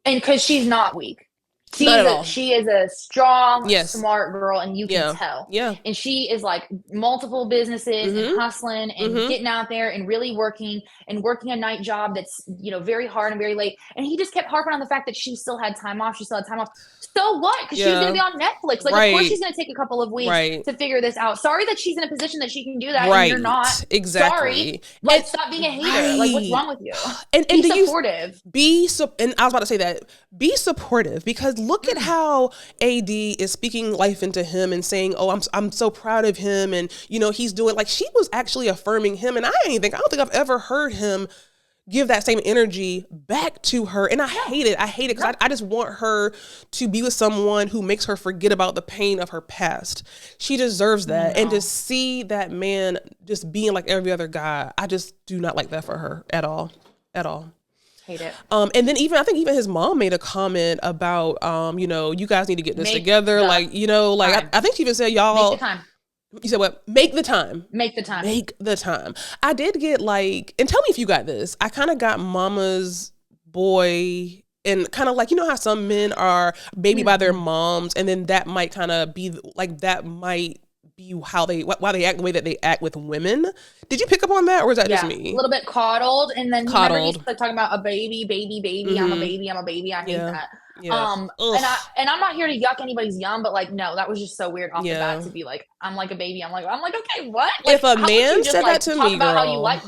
And because she's not weak. She is a strong, smart girl, and you can tell. Yeah. And she is like multiple businesses and hustling and getting out there and really working a night job that's, very hard and very late. And he just kept harping on the fact that she still had time off. So what? Because she was going to be on Netflix. Like, of course she's going to take a couple of weeks to figure this out. Sorry that she's in a position that she can do that and you're not. Exactly. Sorry. Stop being a hater. Like, what's wrong with you? And be supportive. And I was about to say that. Be supportive, because look at how AD is speaking life into him and saying, oh, I'm so proud of him. And, he's doing, like, she was actually affirming him. And I don't think I've ever heard him give that same energy back to her. And I hate it. Because I just want her to be with someone who makes her forget about the pain of her past. She deserves that. And to see that man just being like every other guy, I just do not like that for her at all. Hate it. And then I think even his mom made a comment about, you guys need to get this together. Like, I think she even said, y'all. Make the time. You said what? Make the time. Make the time. Make the time. I did get and tell me if you got this. I kind of got Mama's Boy, and kind of like, how some men are baby by their moms, and then that might kind of be like, that might be why they act the way that they act with women. Did you pick up on that, or is that just me? A little bit coddled, and then remember he's like talking about a baby. I'm a baby. I hate that. Yeah. And I'm not here to yuck anybody's yum, but like, no, that was just so weird off the bat to be like, I'm like a baby. I'm like, okay, what? Like, if a man said that to me, girl. How you like,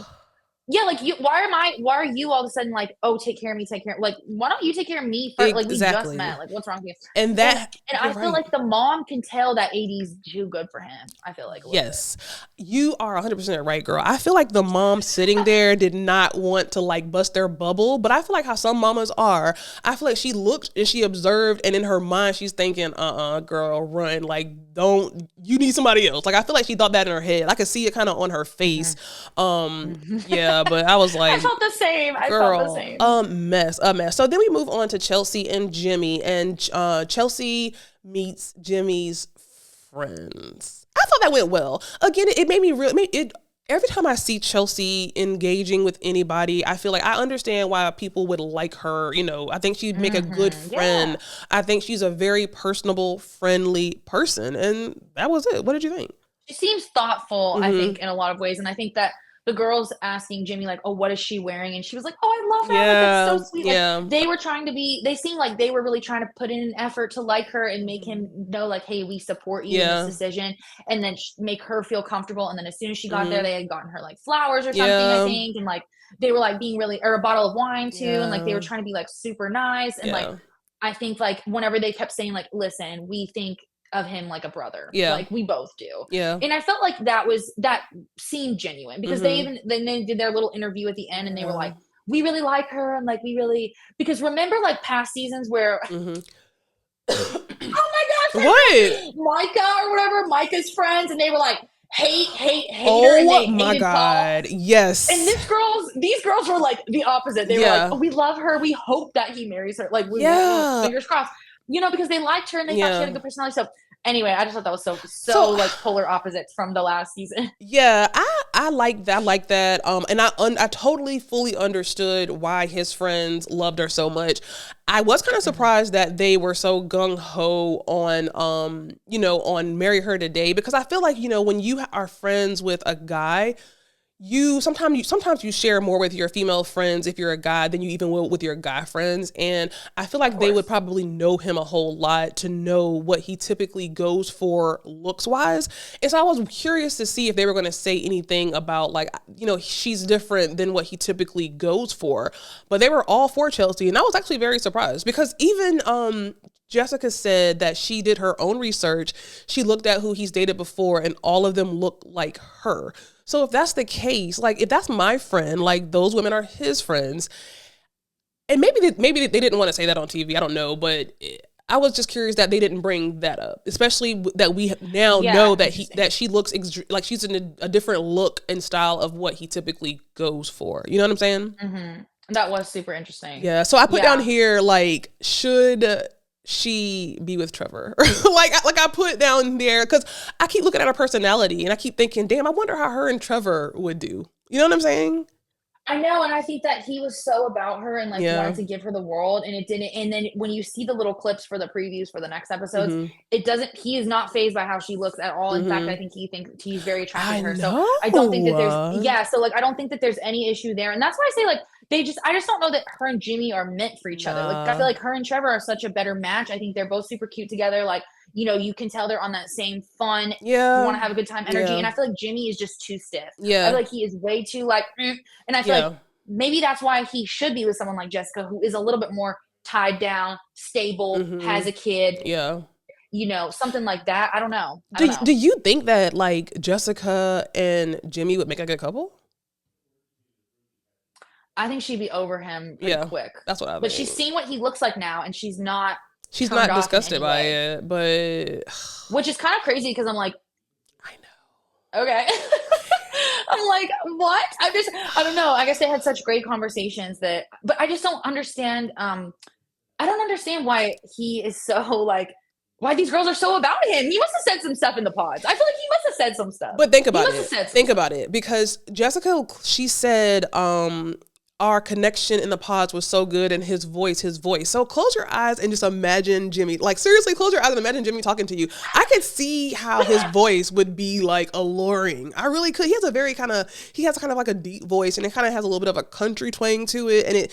like why are you all of a sudden like, oh, take care of me, like, why don't you take care of me first? Like, we just met, like, what's wrong with you? And I feel like the mom can tell that AD's too good for him. I feel like yes, you are 100% right, girl. I feel like the mom sitting there did not want to like bust their bubble, but I feel like how some mamas are. I feel like she looked and she observed, and in her mind she's thinking, girl, run, like, you need somebody else. Like, I feel like she thought that in her head. I could see it kind of on her face. Yeah, but I was like, I felt the same. Mess. So then we move on to Chelsea and Jimmy, and Chelsea meets Jimmy's friends. I thought that went well. Again, it made me every time I see Chelsea engaging with anybody, I feel like I understand why people would like her. I think she'd make a good friend. Yeah. I think she's a very personable, friendly person. And that was it. What did you think? She seems thoughtful, I think, in a lot of ways. And I think that the girls asking Jimmy, like, oh, what is she wearing? And she was like, oh, I love that. Yeah, like, that's so sweet. Yeah. Like, they seemed like they were really trying to put in an effort to like her and make him know, like, hey, we support you in this decision. And then make her feel comfortable. And then as soon as she got there, they had gotten her, like, flowers or something, I think. And, like, they were, like, being really, or a bottle of wine, too. And, like, they were trying to be, like, super nice. And, like, I think, like, whenever they kept saying, like, listen, we think of him like a brother. Like, we both do. And I felt like that seemed genuine, because they did their little interview at the end, and they were like, we really like her, and like, because remember, like, past seasons where oh my gosh, what? Micah or whatever, Micah's friends, and they were like, hate her, and they my God, Paul. Yes. And these girls were like the opposite. They were like, oh, we love her, we hope that he marries her, like, fingers crossed, because they liked her and they thought she had a good personality. So anyway, I just thought that was so like polar opposites from the last season. Yeah, I like that. And I totally fully understood why his friends loved her so much. I was kind of surprised that they were so gung ho on marry her today, because I feel like, when you are friends with a guy, sometimes you share more with your female friends if you're a guy than you even will with your guy friends. And I feel like they would probably know him a whole lot to know what he typically goes for looks wise. And so I was curious to see if they were going to say anything about, like, she's different than what he typically goes for. But they were all for Chelsea. And I was actually very surprised, because even Jessica said that she did her own research. She looked at who he's dated before, and all of them look like her. So if that's the case, like, if that's my friend, like, those women are his friends. And maybe they didn't want to say that on TV. I don't know. But I was just curious that they didn't bring that up, especially that we now know that she looks like she's in a different look and style of what he typically goes for. You know what I'm saying? Mm-hmm. That was super interesting. Yeah. So I put down here, like, should she be with Trevor? like I put down there, because I keep looking at her personality and I keep thinking, damn, I wonder how her and Trevor would do. You know what I'm saying? I know, and I think that he was so about her and, like, wanted to give her the world, and it didn't. And then when you see the little clips for the previews for the next episodes, he is not fazed by how she looks at all. In fact, I think he thinks he's very attracted to her. So I don't think that I don't think that there's any issue there. And that's why I say, like, I just don't know that her and Jimmy are meant for each other. Like, I feel like her and Trevor are such a better match. I think they're both super cute together. Like, you can tell they're on that same fun, want to have a good time energy. And I feel like Jimmy is just too stiff. I feel like he is way too, like, and I feel like maybe that's why he should be with someone like Jessica, who is a little bit more tied down, stable, has a kid. Something like that. I don't know. Do you think that, like, Jessica and Jimmy would make a good couple? I think she'd be over him pretty quick. That's what I think. But she's seen what he looks like now, and she's not disgusted by it, but which is kind of crazy, because I'm like, I know. Okay. I'm like, what? I don't know. I guess they had such great conversations but I just don't understand. I don't understand why he is so like, why these girls are so about him. He must have said some stuff in the pods. I feel like he must have said some stuff. But think about it. Think about it. Because Jessica, she said, our connection in the pods was so good, and his voice. So close your eyes and just imagine Jimmy. Like, seriously, close your eyes and imagine Jimmy talking to you. I could see how his voice would be like alluring. I really could. He has kind of like a deep voice, and it kind of has a little bit of a country twang to it, and it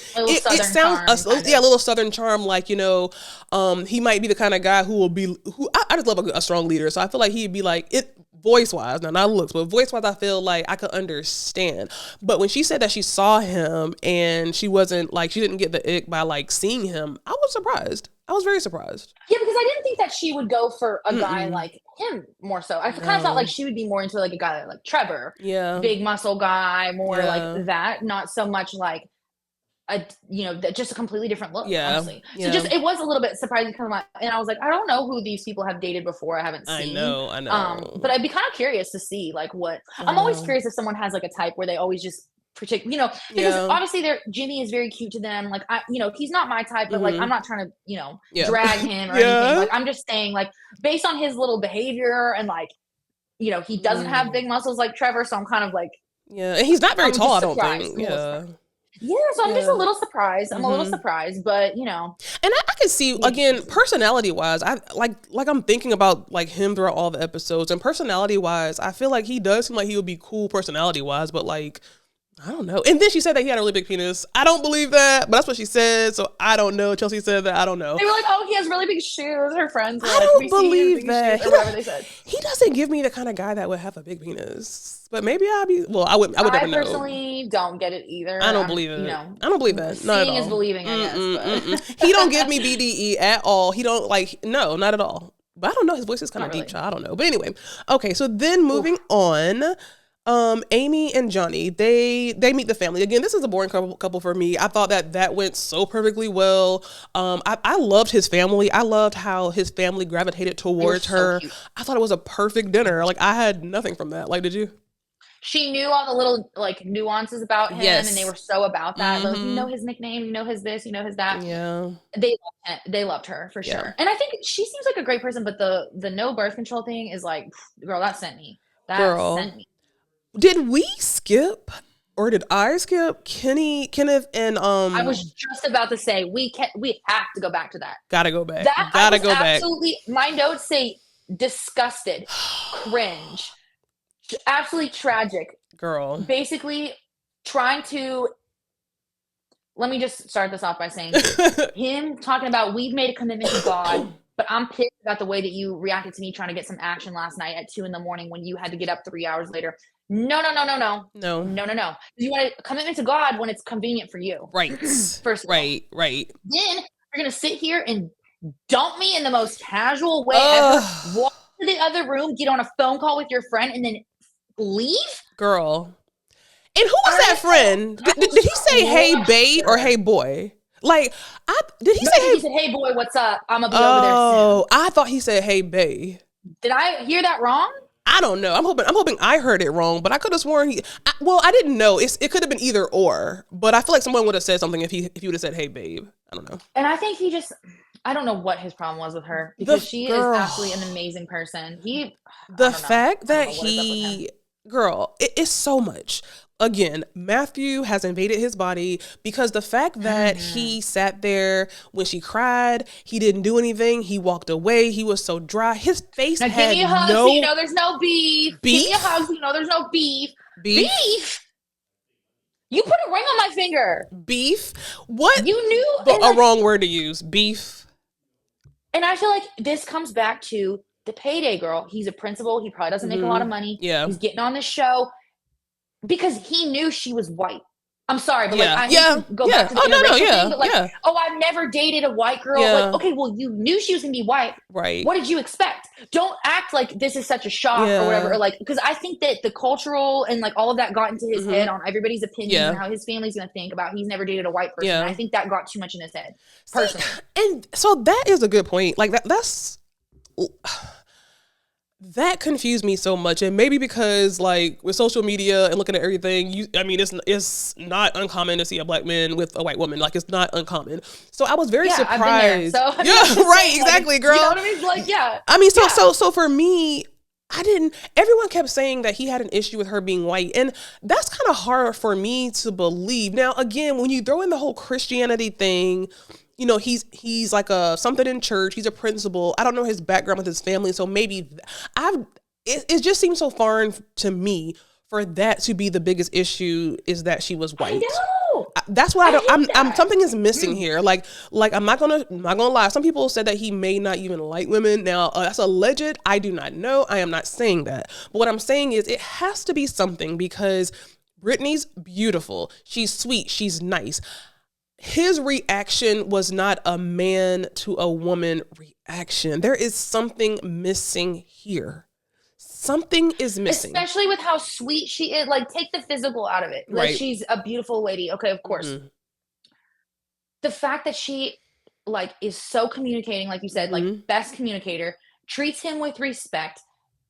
sounds a little southern charm. Like, he might be the kind of guy I just love a strong leader. So I feel like he'd be like it. Voice-wise, now not looks, but voice-wise, I feel like I could understand. But when she said that she saw him and she wasn't like, she didn't get the ick by like seeing him, I was surprised. I was very surprised. Yeah, because I didn't think that she would go for a guy like him more so. I kind of thought like she would be more into like a guy like Trevor. Yeah. Big muscle guy, more like that. Not so much like just a completely different look, honestly. So it was a little bit surprising to come out, and I was like, I don't know who these people have dated before. I haven't seen. I know. But I'd be kind of curious to see like what. I'm always curious if someone has like a type where they always just protect, because obviously Jimmy is very cute to them. Like he's not my type, but like I'm not trying to drag him or anything. Like I'm just saying like based on his little behavior and like he doesn't have big muscles like Trevor, so I'm kind of like and he's not very tall. I don't think. Yeah, so I'm just a little surprised. I'm a little surprised, but And I can see again, personality wise, I like I'm thinking about like him throughout all the episodes, and personality wise, I feel like he does seem like he would be cool personality wise, but like I don't know. And then she said that he had a really big penis. I don't believe that, but that's what she said, so I don't know. Chelsea said that. I don't know. They were like, "Oh, he has really big shoes." Her friends were I don't believe that. Or whatever they said. He doesn't give me the kind of guy that would have a big penis. But maybe I would never know. I personally don't get it either. I don't believe it. I don't believe that. Not at all. Seeing is believing, I guess. He don't give me BDE at all. He don't no, not at all. But I don't know. His voice is kind of deep, child. I don't know. But anyway, okay. So then moving on. Amy and Johnny, they meet the family. Again, this is a boring couple for me. I thought that went so perfectly well. I loved his family. I loved how his family gravitated towards her. So I thought it was a perfect dinner. Like I had nothing from that. Like, did you? She knew all the little like nuances about him, and they were so about that. Like, his nickname, his this, his that. Yeah, they loved her for sure. And I think she seems like a great person. But the no birth control thing is like, girl, that sent me. Sent me. Did we skip, or did I skip Kenneth and I was just about to say we have to go back to that. Gotta go back. Absolutely. My notes say disgusted, cringe, absolutely tragic, girl. Basically, trying to. Let me just start this off by saying him talking about we've made a commitment to God. But I'm pissed about the way that you reacted to me trying to get some action last night at 2 a.m. when you had to get up 3 hours later. No. You want a commitment to God when it's convenient for you. Right. First of all. Right. Then you're going to sit here and dump me in the most casual way ever. Walk to the other room, get on a phone call with your friend, and then leave? Girl. And who was that friend? Did he say, hey, babe, or hey, boy? Like, did he say, he said, hey, boy, what's up? I'm going to be over there soon. Oh, I thought he said, hey, babe. Did I hear that wrong? I don't know. I'm hoping I heard it wrong, but I could have sworn I didn't know. It could have been either or, but I feel like someone would have said something if he would have said, hey, babe. I don't know. And I think I don't know what his problem was with her, because she is absolutely an amazing person. The fact that girl, it's so much. Again, Matthew has invaded his body, because the fact that he sat there when she cried, he didn't do anything. He walked away. He was so dry. His face had give me a hug so you know there's no beef. Give me a hug so you know there's no beef. Beef? You put a ring on my finger. Beef? What? You knew a wrong word to use. Beef. And I feel like this comes back to the payday girl. He's a principal. He probably doesn't make a lot of money. Yeah. He's getting on this show because he knew she was white. I'm sorry, but I go back to the interracial thing, but I've never dated a white girl. Like, okay, well, you knew she was gonna be white. Right. What did you expect? Don't act like this is such a shock or whatever. Or like, because I think that the cultural and like all of that got into his head on everybody's opinion and how his family's gonna think about he's never dated a white person. I think that got too much in his head, personally. And so that is a good point. Like that's that confused me so much. And maybe because like with social media and looking at everything, it's not uncommon to see a black man with a white woman. Like it's not uncommon. So I was very surprised. I've been there, so yeah, right, exactly, girl. You know what I mean? Like, yeah. I mean, so for me, everyone kept saying that he had an issue with her being white. And that's kind of hard for me to believe. Now, again, when you throw in the whole Christianity thing, you know, he's like something in church. He's a principal. I don't know his background with his family. So maybe it just seems so foreign to me for that to be the biggest issue is that she was white. I know. That's why I'm something is missing here. Like I'm not gonna lie. Some people said that he may not even like women. Now that's alleged. I do not know. I am not saying that. But what I'm saying is it has to be something because Brittany's beautiful. She's sweet. She's nice. His reaction was not a man to a woman reaction. There is something missing here. Something is missing. Especially with how sweet she is. Like, take the physical out of it. Like, right. She's a beautiful lady. Okay, of course. Mm-hmm. The fact that she, like, is so communicating, like you said, like, best communicator, treats him with respect,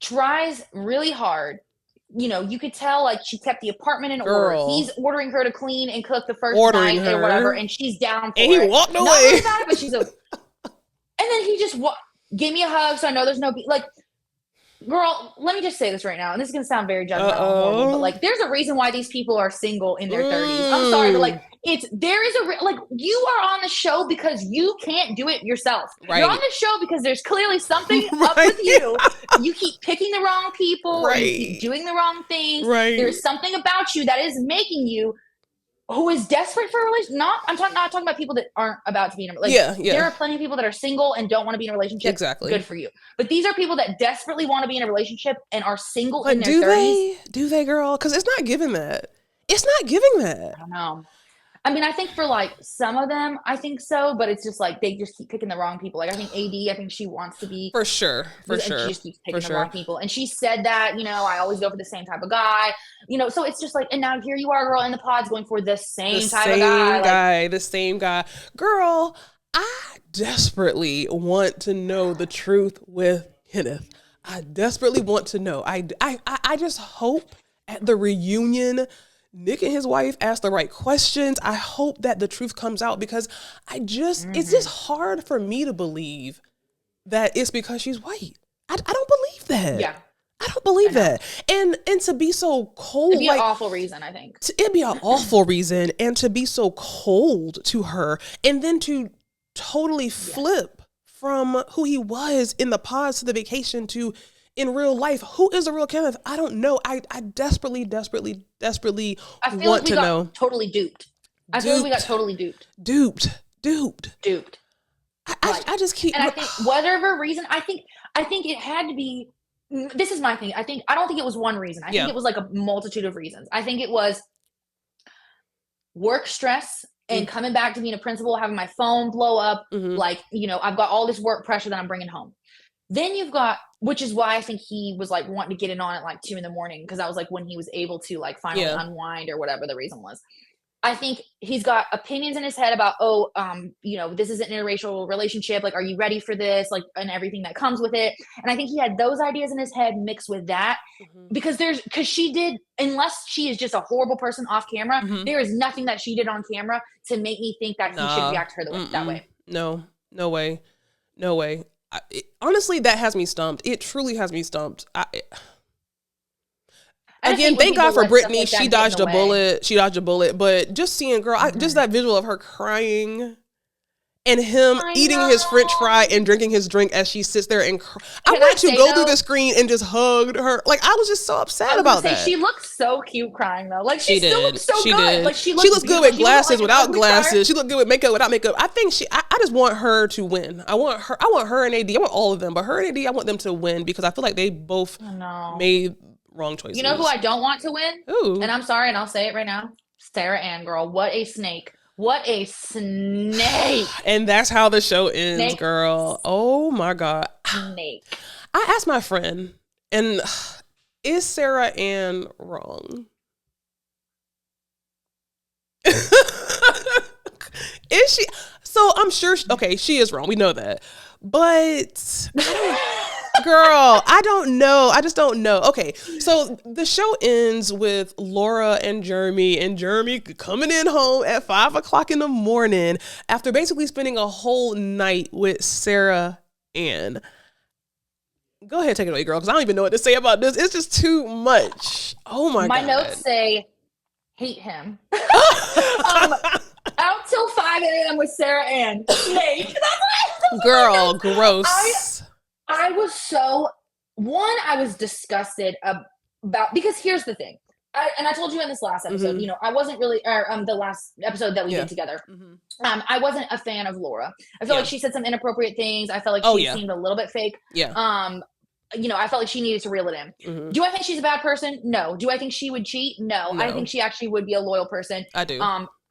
tries really hard. You know, you could tell, like, she kept the apartment in order. He's ordering her to clean and cook the first night or whatever, and she's down for it. And he walked away. Not really about it, but she's a... And then he just gave me a hug, so I know there's no... Like, girl, let me just say this right now, and this is going to sound very judgmental and horrible, but, like, there's a reason why these people are single in their 30s. I'm sorry, but, like, you are on the show because you can't do it yourself. Right. You're on the show because there's clearly something up with you. You keep picking the wrong people, or you keep doing the wrong things. Right. There's something about you that is making you who is desperate for a relationship. I'm not talking about people that aren't about to be in a relationship. Yeah. There are plenty of people that are single and don't want to be in a relationship. Exactly. Good for you. But these are people that desperately want to be in a relationship and are single in their 30s. Do they, girl? Because it's not giving that. It's not giving that. I don't know. I mean, I think for like some of them, I think so, but it's just like they just keep picking the wrong people. Like I think I think she wants to be for sure. And she just keeps picking the wrong people. And she said that, you know, I always go for the same type of guy, you know. So it's just like, and now here you are, girl, in the pods going for the same type of guy, the same guy, girl. I desperately want to know the truth with Kenneth. I desperately want to know. I just hope at the reunion, Nick and his wife ask the right questions. I hope that the truth comes out because it's just hard for me to believe that it's because she's white. I don't believe that. Yeah. I don't believe that. And to be so cold. It'd be an awful reason, I think. It'd be an awful reason. And to be so cold to her and then to totally flip from who he was in the pods to the vacation to in real life. Who is the real Kenneth? I don't know. I desperately want to know. Totally duped. I feel like we got totally duped. Duped. I just keep. And I think whatever reason, I think it had to be. This is my thing. I don't think it was one reason. I think it was like a multitude of reasons. I think it was work stress and coming back to being a principal, having my phone blow up. Like, you know, I've got all this work pressure that I'm bringing home. Then you've got, which is why I think he was like wanting to get it on at like 2 a.m. because that was like when he was able to like finally unwind or whatever the reason was. I think he's got opinions in his head about, you know, this is an interracial relationship. Like, are you ready for this? Like, and everything that comes with it. And I think he had those ideas in his head mixed with that because she did, unless she is just a horrible person off camera, there is nothing that she did on camera to make me think that he should react to her that way. No way. Honestly, that has me stumped. It truly has me stumped. Again, thank God for Brittany. Like she dodged a bullet. But just seeing, girl, just that visual of her crying and him eating his French fry and drinking his drink as she sits there and cry. I wanted to go through the screen and just hug her. Like, I was just so upset about that. She looked so cute crying, though. Like, she still looked so good. Like, she looks good with glasses, without glasses. She looked good with makeup, without makeup. I think I just want her to win. I want her and AD. I want all of them. But her and AD, I want them to win because I feel like they both made wrong choices. You know who I don't want to win? Ooh. And I'm sorry, and I'll say it right now. Sarah Ann, girl. What a snake. What a snake. And that's how the show ends, girl. Oh my God. Snake. I asked my friend, and is Sarah Ann wrong? Is she? So I'm sure, she is wrong. We know that. But Girl, I don't know. I just don't know. Okay, so the show ends with Laura and Jeremy coming in home at 5:00 in the morning after basically spending a whole night with Sarah Ann. Go ahead, take it away, girl, because I don't even know what to say about this. It's just too much. Oh my God. My notes say, hate him. Out till 5 a.m. with Sarah Ann. Girl, gross. I was I was disgusted about, because here's the thing. I told you in this last episode, I wasn't really, the last episode that we did together. I wasn't a fan of Laura. I feel like she said some inappropriate things. I felt like she seemed a little bit fake. Yeah. I felt like she needed to reel it in. Do I think she's a bad person? No. Do I think she would cheat? No. I think she actually would be a loyal person. I do.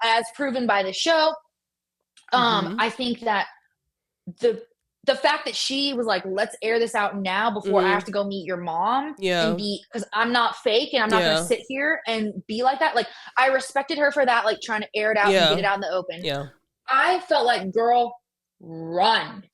As proven by the show. I think that the fact that she was like, let's air this out now before I have to go meet your mom. Yeah. And because I'm not fake and I'm not going to sit here and be like that. Like, I respected her for that, like trying to air it out and get it out in the open. Yeah. I felt like, girl, run.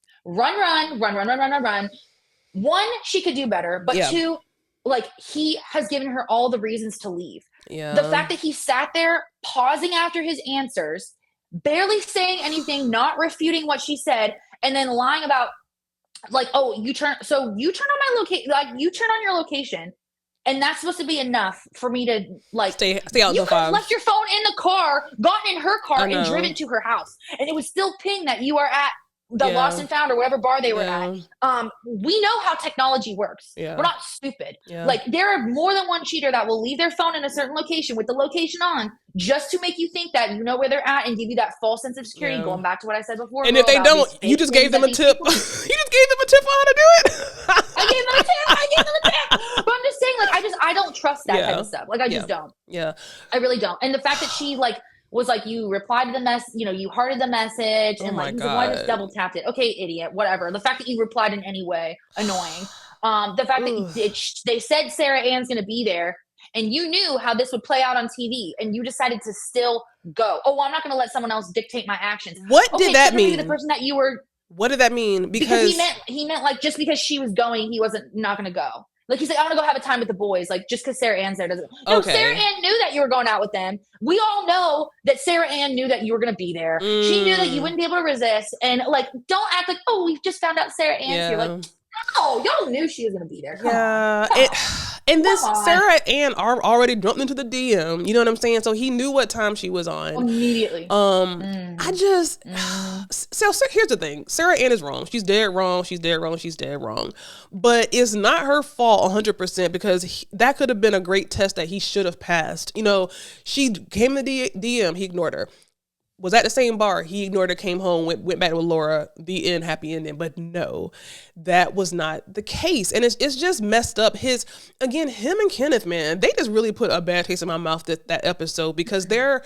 One, she could do better, but two, like, he has given her all the reasons to leave. Yeah. The fact that he sat there pausing after his answers, barely saying anything, not refuting what she said, and then lying about, like, oh, you turn on my location, like, you turn on your location, and that's supposed to be enough for me to, like, stay out until 5. You could have left your phone in the car, gotten in her car, and driven to her house, and it would still ping that you are at the Lost and Found or whatever bar they were at. We know how technology works. We're not stupid. Like, there are more than one cheater that will leave their phone in a certain location with the location on just to make you think that you know where they're at and give you that false sense of security. Going back to what I said before. And if they don't, you just gave them a tip. You just gave them a tip on how to do it. I gave them a tip. But I'm just saying, like, I don't trust that type of stuff. Like, I just don't. Yeah. I really don't. And the fact that she, like, was like, you replied to the mess, you hearted the message, and like, why just double tapped it? Okay, idiot, whatever. The fact that you replied in any way, annoying. The fact that they said Sarah Ann's gonna be there, and you knew how this would play out on TV, and you decided to still go. Oh, well, I'm not gonna let someone else dictate my actions. What did that mean? The person that you were. What did that mean? Because he meant like, just because she was going, he wasn't not gonna go. Like, he's like, I want to go have a time with the boys. Like, just because Sarah Ann's there doesn't. No, Sarah Ann knew that you were going out with them. We all know that Sarah Ann knew that you were going to be there. She knew that you wouldn't be able to resist. And, like, don't act like, oh, we've just found out Sarah Ann's here. Like, no, y'all knew she was going to be there. Come on. And this Sarah Ann already jumped into the DM. You know what I'm saying? So he knew what time she was on. Immediately. I just... So here's the thing. Sarah Ann is wrong. She's dead wrong. But it's not her fault 100% because that could have been a great test that he should have passed. She came to the DM. He ignored her. Was at the same bar. He ignored her, came home, went back with Laura, the end, happy ending. But no, that was not the case. And it's just messed up. Him and Kenneth, man, they just really put a bad taste in my mouth that episode because their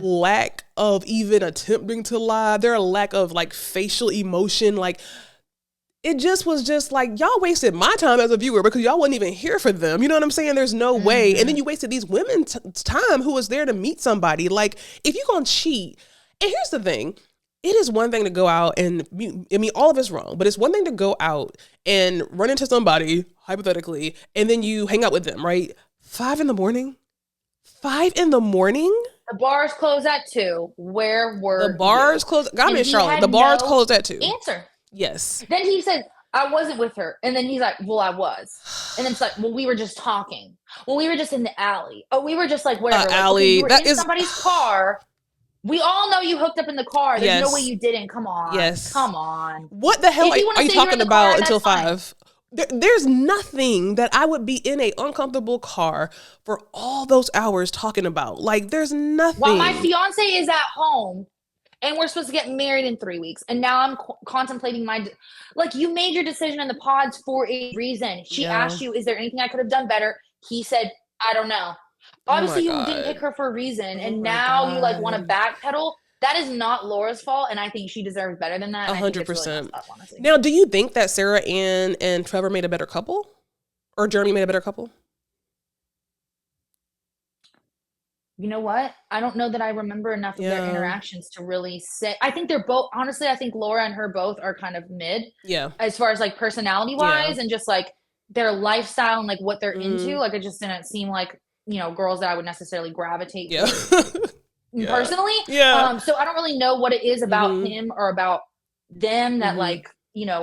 lack of even attempting to lie, their lack of like facial emotion, like it just was just like, y'all wasted my time as a viewer because y'all wasn't even here for them. You know what I'm saying? There's no way. And then you wasted these women's time who was there to meet somebody. Like, if you're going to cheat, and here's the thing, it is one thing to go out and, I mean, all of it's wrong, but it's one thing to go out and run into somebody, hypothetically, and then you hang out with them, right? 5 a.m? 5 a.m? The bars close at 2. Where were the bars closed? Got me in Charlotte. The bars closed at 2. Answer. Yes. Then he said, I wasn't with her. And then he's like, well, I was. And then it's like, well, we were just talking. Well, we were just in the alley. Oh, we were just like, whatever. Like, alley. Okay, you were in somebody's car. We all know you hooked up in the car. There's no way you didn't. Come on. Yes. Come on. What the hell are you talking about until 5? There's nothing that I would be in a uncomfortable car for all those hours talking about. Like, there's nothing. While my fiance is at home. And we're supposed to get married in 3 weeks. And now I'm contemplating like, you made your decision in the pods for a reason. She asked you, is there anything I could have done better? He said, I don't know. Obviously, you didn't pick her for a reason. And now you like want to backpedal. That is not Laura's fault. And I think she deserves better than that. 100%. Now, do you think that Sarah Ann and Trevor made a better couple? Or Jeremy made a better couple? You know what? I don't know that I remember enough of their Yeah. interactions to really say. I think they're both, honestly, I think Laura and her both are kind of mid Yeah. as far as like personality Yeah. wise and just like their lifestyle and like what they're into. Mm. Like it just didn't seem like, girls that I would necessarily gravitate Yeah. towards Yeah. personally. Yeah. So I don't really know what it is about Mm-hmm. him or about them that Mm-hmm. like,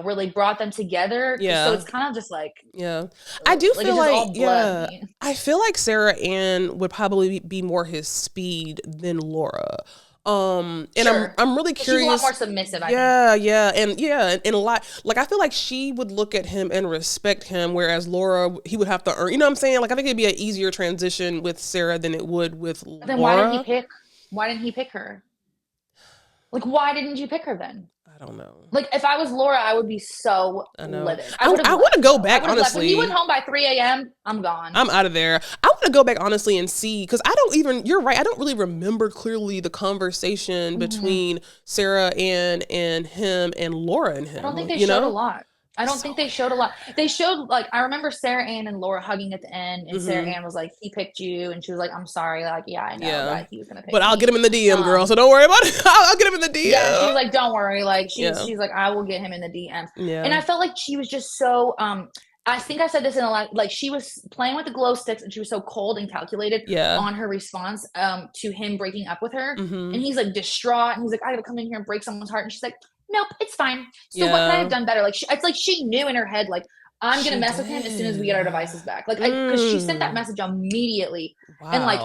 really brought them together. So Yeah. it's kind of just like, Yeah. I do like feel it's just like, all blood to yeah, me. I feel like Sarah Ann would probably be more his speed than Laura. And Sure. I'm really She's a lot more curious. submissive, I think. And a lot, like I feel like she would look at him and respect him, whereas Laura, he would have to earn. You know what I'm saying? Like I think it'd be an easier transition with Sarah than it would with But then why didn't he Laura. pick? Why didn't he pick her? Like, why didn't you pick her then? I don't know. Like, if I was Laura, I would be so I know. livid. I would have I want left, to go though. I back would have left. When he went honestly. home by 3 a.m., I'm gone. I'm out of there. I want to go back honestly and see because I don't even. You're right. I don't really remember clearly the conversation between Sarah and him and Laura and him. I don't think they you showed a know? lot. I don't think they showed a lot. They showed like I remember Sarah Ann and Laura hugging at the end, and Sarah Hmm. Ann was like, "He picked you," and she was like, "I'm sorry." Like, yeah, I know Yeah. that he was gonna pick But I'll me. get him in the DM, girl. So don't worry about it. I'll get him in the DM. Yeah, she was like, "Don't worry." Like Yeah. she's like, "I will get him in the DMs." Yeah. And I felt like she was just so. I think I said this in a lot. Like she was playing with the glow sticks, and she was so cold and calculated Yeah. on her response to him breaking up with her. Hmm. And he's like distraught, and he's like, "I gotta come in here and break someone's heart." And she's like, "Nope, it's fine." So what could I Yeah. have done better? Like it's like she knew in her head, like I'm gonna She mess with him as soon as we did. get our devices back. Like because she sent that Mm. message immediately, Wow. and like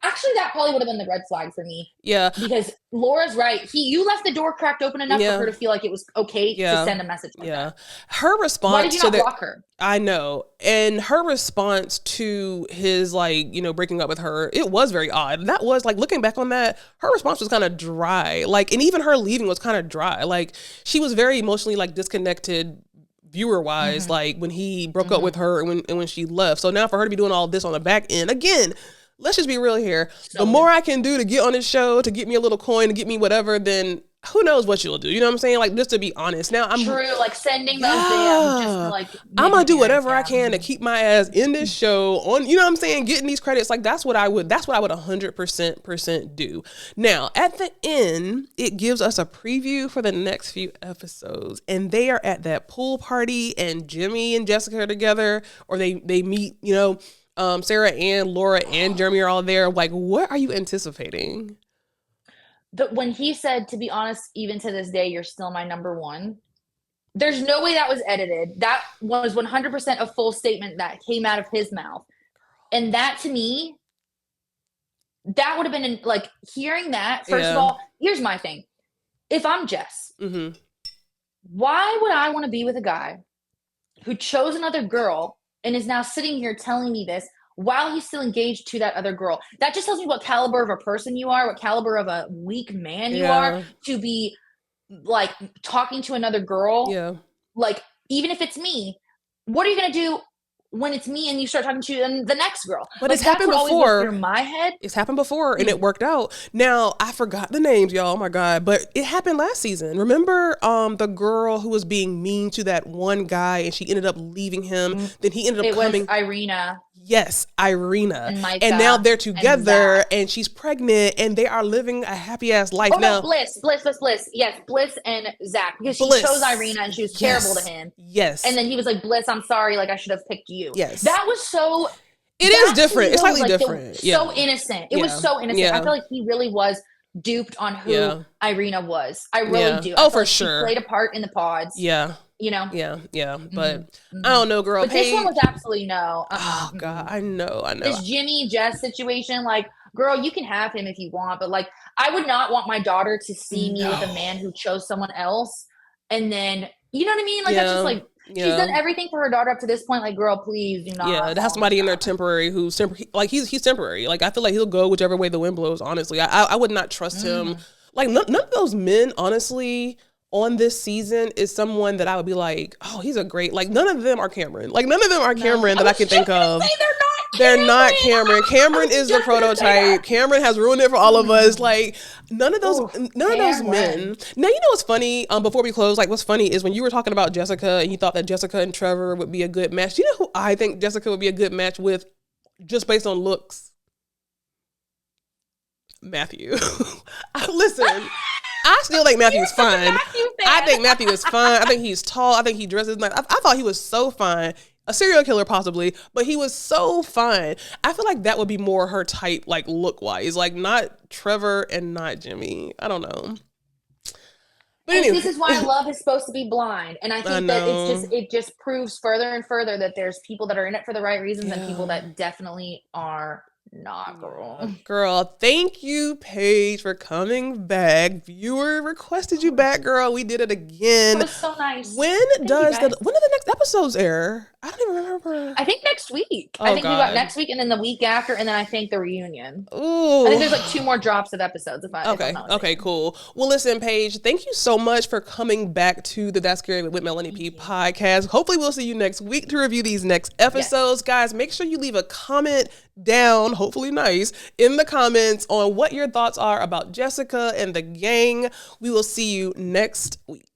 actually that probably would have been the red flag for me. Yeah. Because Laura's right. You left the door cracked open enough Yeah. for her to feel like it was okay Yeah. to send a message like Yeah. that. Her response Why did you to not the block her? I know. And her response to his like, breaking up with her, it was very odd. And that was like looking back on that, her response was kind of dry. Like, and even her leaving was kind of dry. Like she was very emotionally like disconnected viewer wise, like when he broke up with her and when she left. So now for her to be doing all this on the back end, again, let's just be real here. So the more I can do to get on this show, to get me a little coin, to get me whatever, then who knows what you'll do. You know what I'm saying? Like just to be honest. Now I'm True, like sending those DMs just to like I'm gonna do whatever I yeah. can to keep my ass in this show on, you know what I'm saying, getting these credits. Like that's what I would 100% do. Now, at the end, it gives us a preview for the next few episodes. And they are at that pool party and Jimmy and Jessica are together, or they meet, Sarah and Laura and Jeremy are all there. Like, what are you anticipating? When he said, to be honest, even to this day, you're still my number one. There's no way that was edited. That was 100% a full statement that came out of his mouth. And that to me, that would have been like hearing that. First of all, here's my thing. If I'm Jess, why would I want to be with a guy who chose another girl and is now sitting here telling me this while he's still engaged to that other girl? That just tells me what caliber of a person you are, what caliber of a weak man you are to be like talking to another girl. Yeah. Like, even if it's me, what are you going to do when it's me and you start talking to the next girl? But like, it's happened that's what before. always went through my head. It's happened before and it worked out. Now, I forgot the names, y'all. Oh my God. But it happened last season. Remember the girl who was being mean to that one guy and she ended up leaving him. Then he ended up coming. It was Irina. Yes, Irina. And Micah. And now they're together and she's pregnant and they are living a happy ass life oh, now. No, Bliss. Yes, Bliss and Zach. Because she chose Irina and she was terrible to him. Yes. And then he was like, Bliss, I'm sorry. Like, I should have picked you. Yes. That was so... It is different. It's slightly different. So innocent. It was so innocent. I feel like he really was duped on who Irina was. I really do. Oh, I for like sure. She played a part in the pods. Yeah. You know? Yeah. But I don't know, girl. But this one was absolutely no. Oh, God. I know. This Jimmy Jess situation, like, girl, you can have him if you want, but like, I would not want my daughter to see me with a man who chose someone else. And then, you know what I mean? Like, that's just like, she's done everything for her daughter up to this point. Like, girl, please do not. Yeah, to have somebody in there temporary who's like he's temporary. Like I feel like he'll go whichever way the wind blows. Honestly, I would not trust him. Like none of those men, honestly, on this season is someone that I would be like, oh, he's a great. Like none of them are Cameron. Like none of them are Cameron that I can think of. They're not Cameron. Cameron is the prototype. Cameron has ruined it for all of us. Like none of those men. Now you know what's funny? Before we close, like what's funny is when you were talking about Jessica and you thought that Jessica and Trevor would be a good match. You know who I think Jessica would be a good match with, just based on looks? Matthew. Listen, I still think Matthew's fine. I think Matthew is fine. I think he's tall. I think he dresses nice. I thought he was so fine. A serial killer possibly, but he was so fine. I feel like that would be more her type, like look wise, like not Trevor and not Jimmy. I don't know. But anyway. This is why love is supposed to be blind, and I think that it just proves further and further that there's people that are in it for the right reasons and people that definitely are not, girl. Thank you, Paige, for coming back. Viewer requested you back, girl. We did it again. It was so nice. When do the next episodes air? I don't even remember. I think next week. I think we got next week and then the week after, and then I think the reunion. Ooh. I think there's like 2 more drops of episodes. Okay, cool. Well, listen, Paige, thank you so much for coming back to the That's Scary with Melanie P podcast. Hopefully we'll see you next week to review these next episodes. Yes. Guys, make sure you leave a comment down, hopefully nice, in the comments on what your thoughts are about Jessica and the gang. We will see you next week.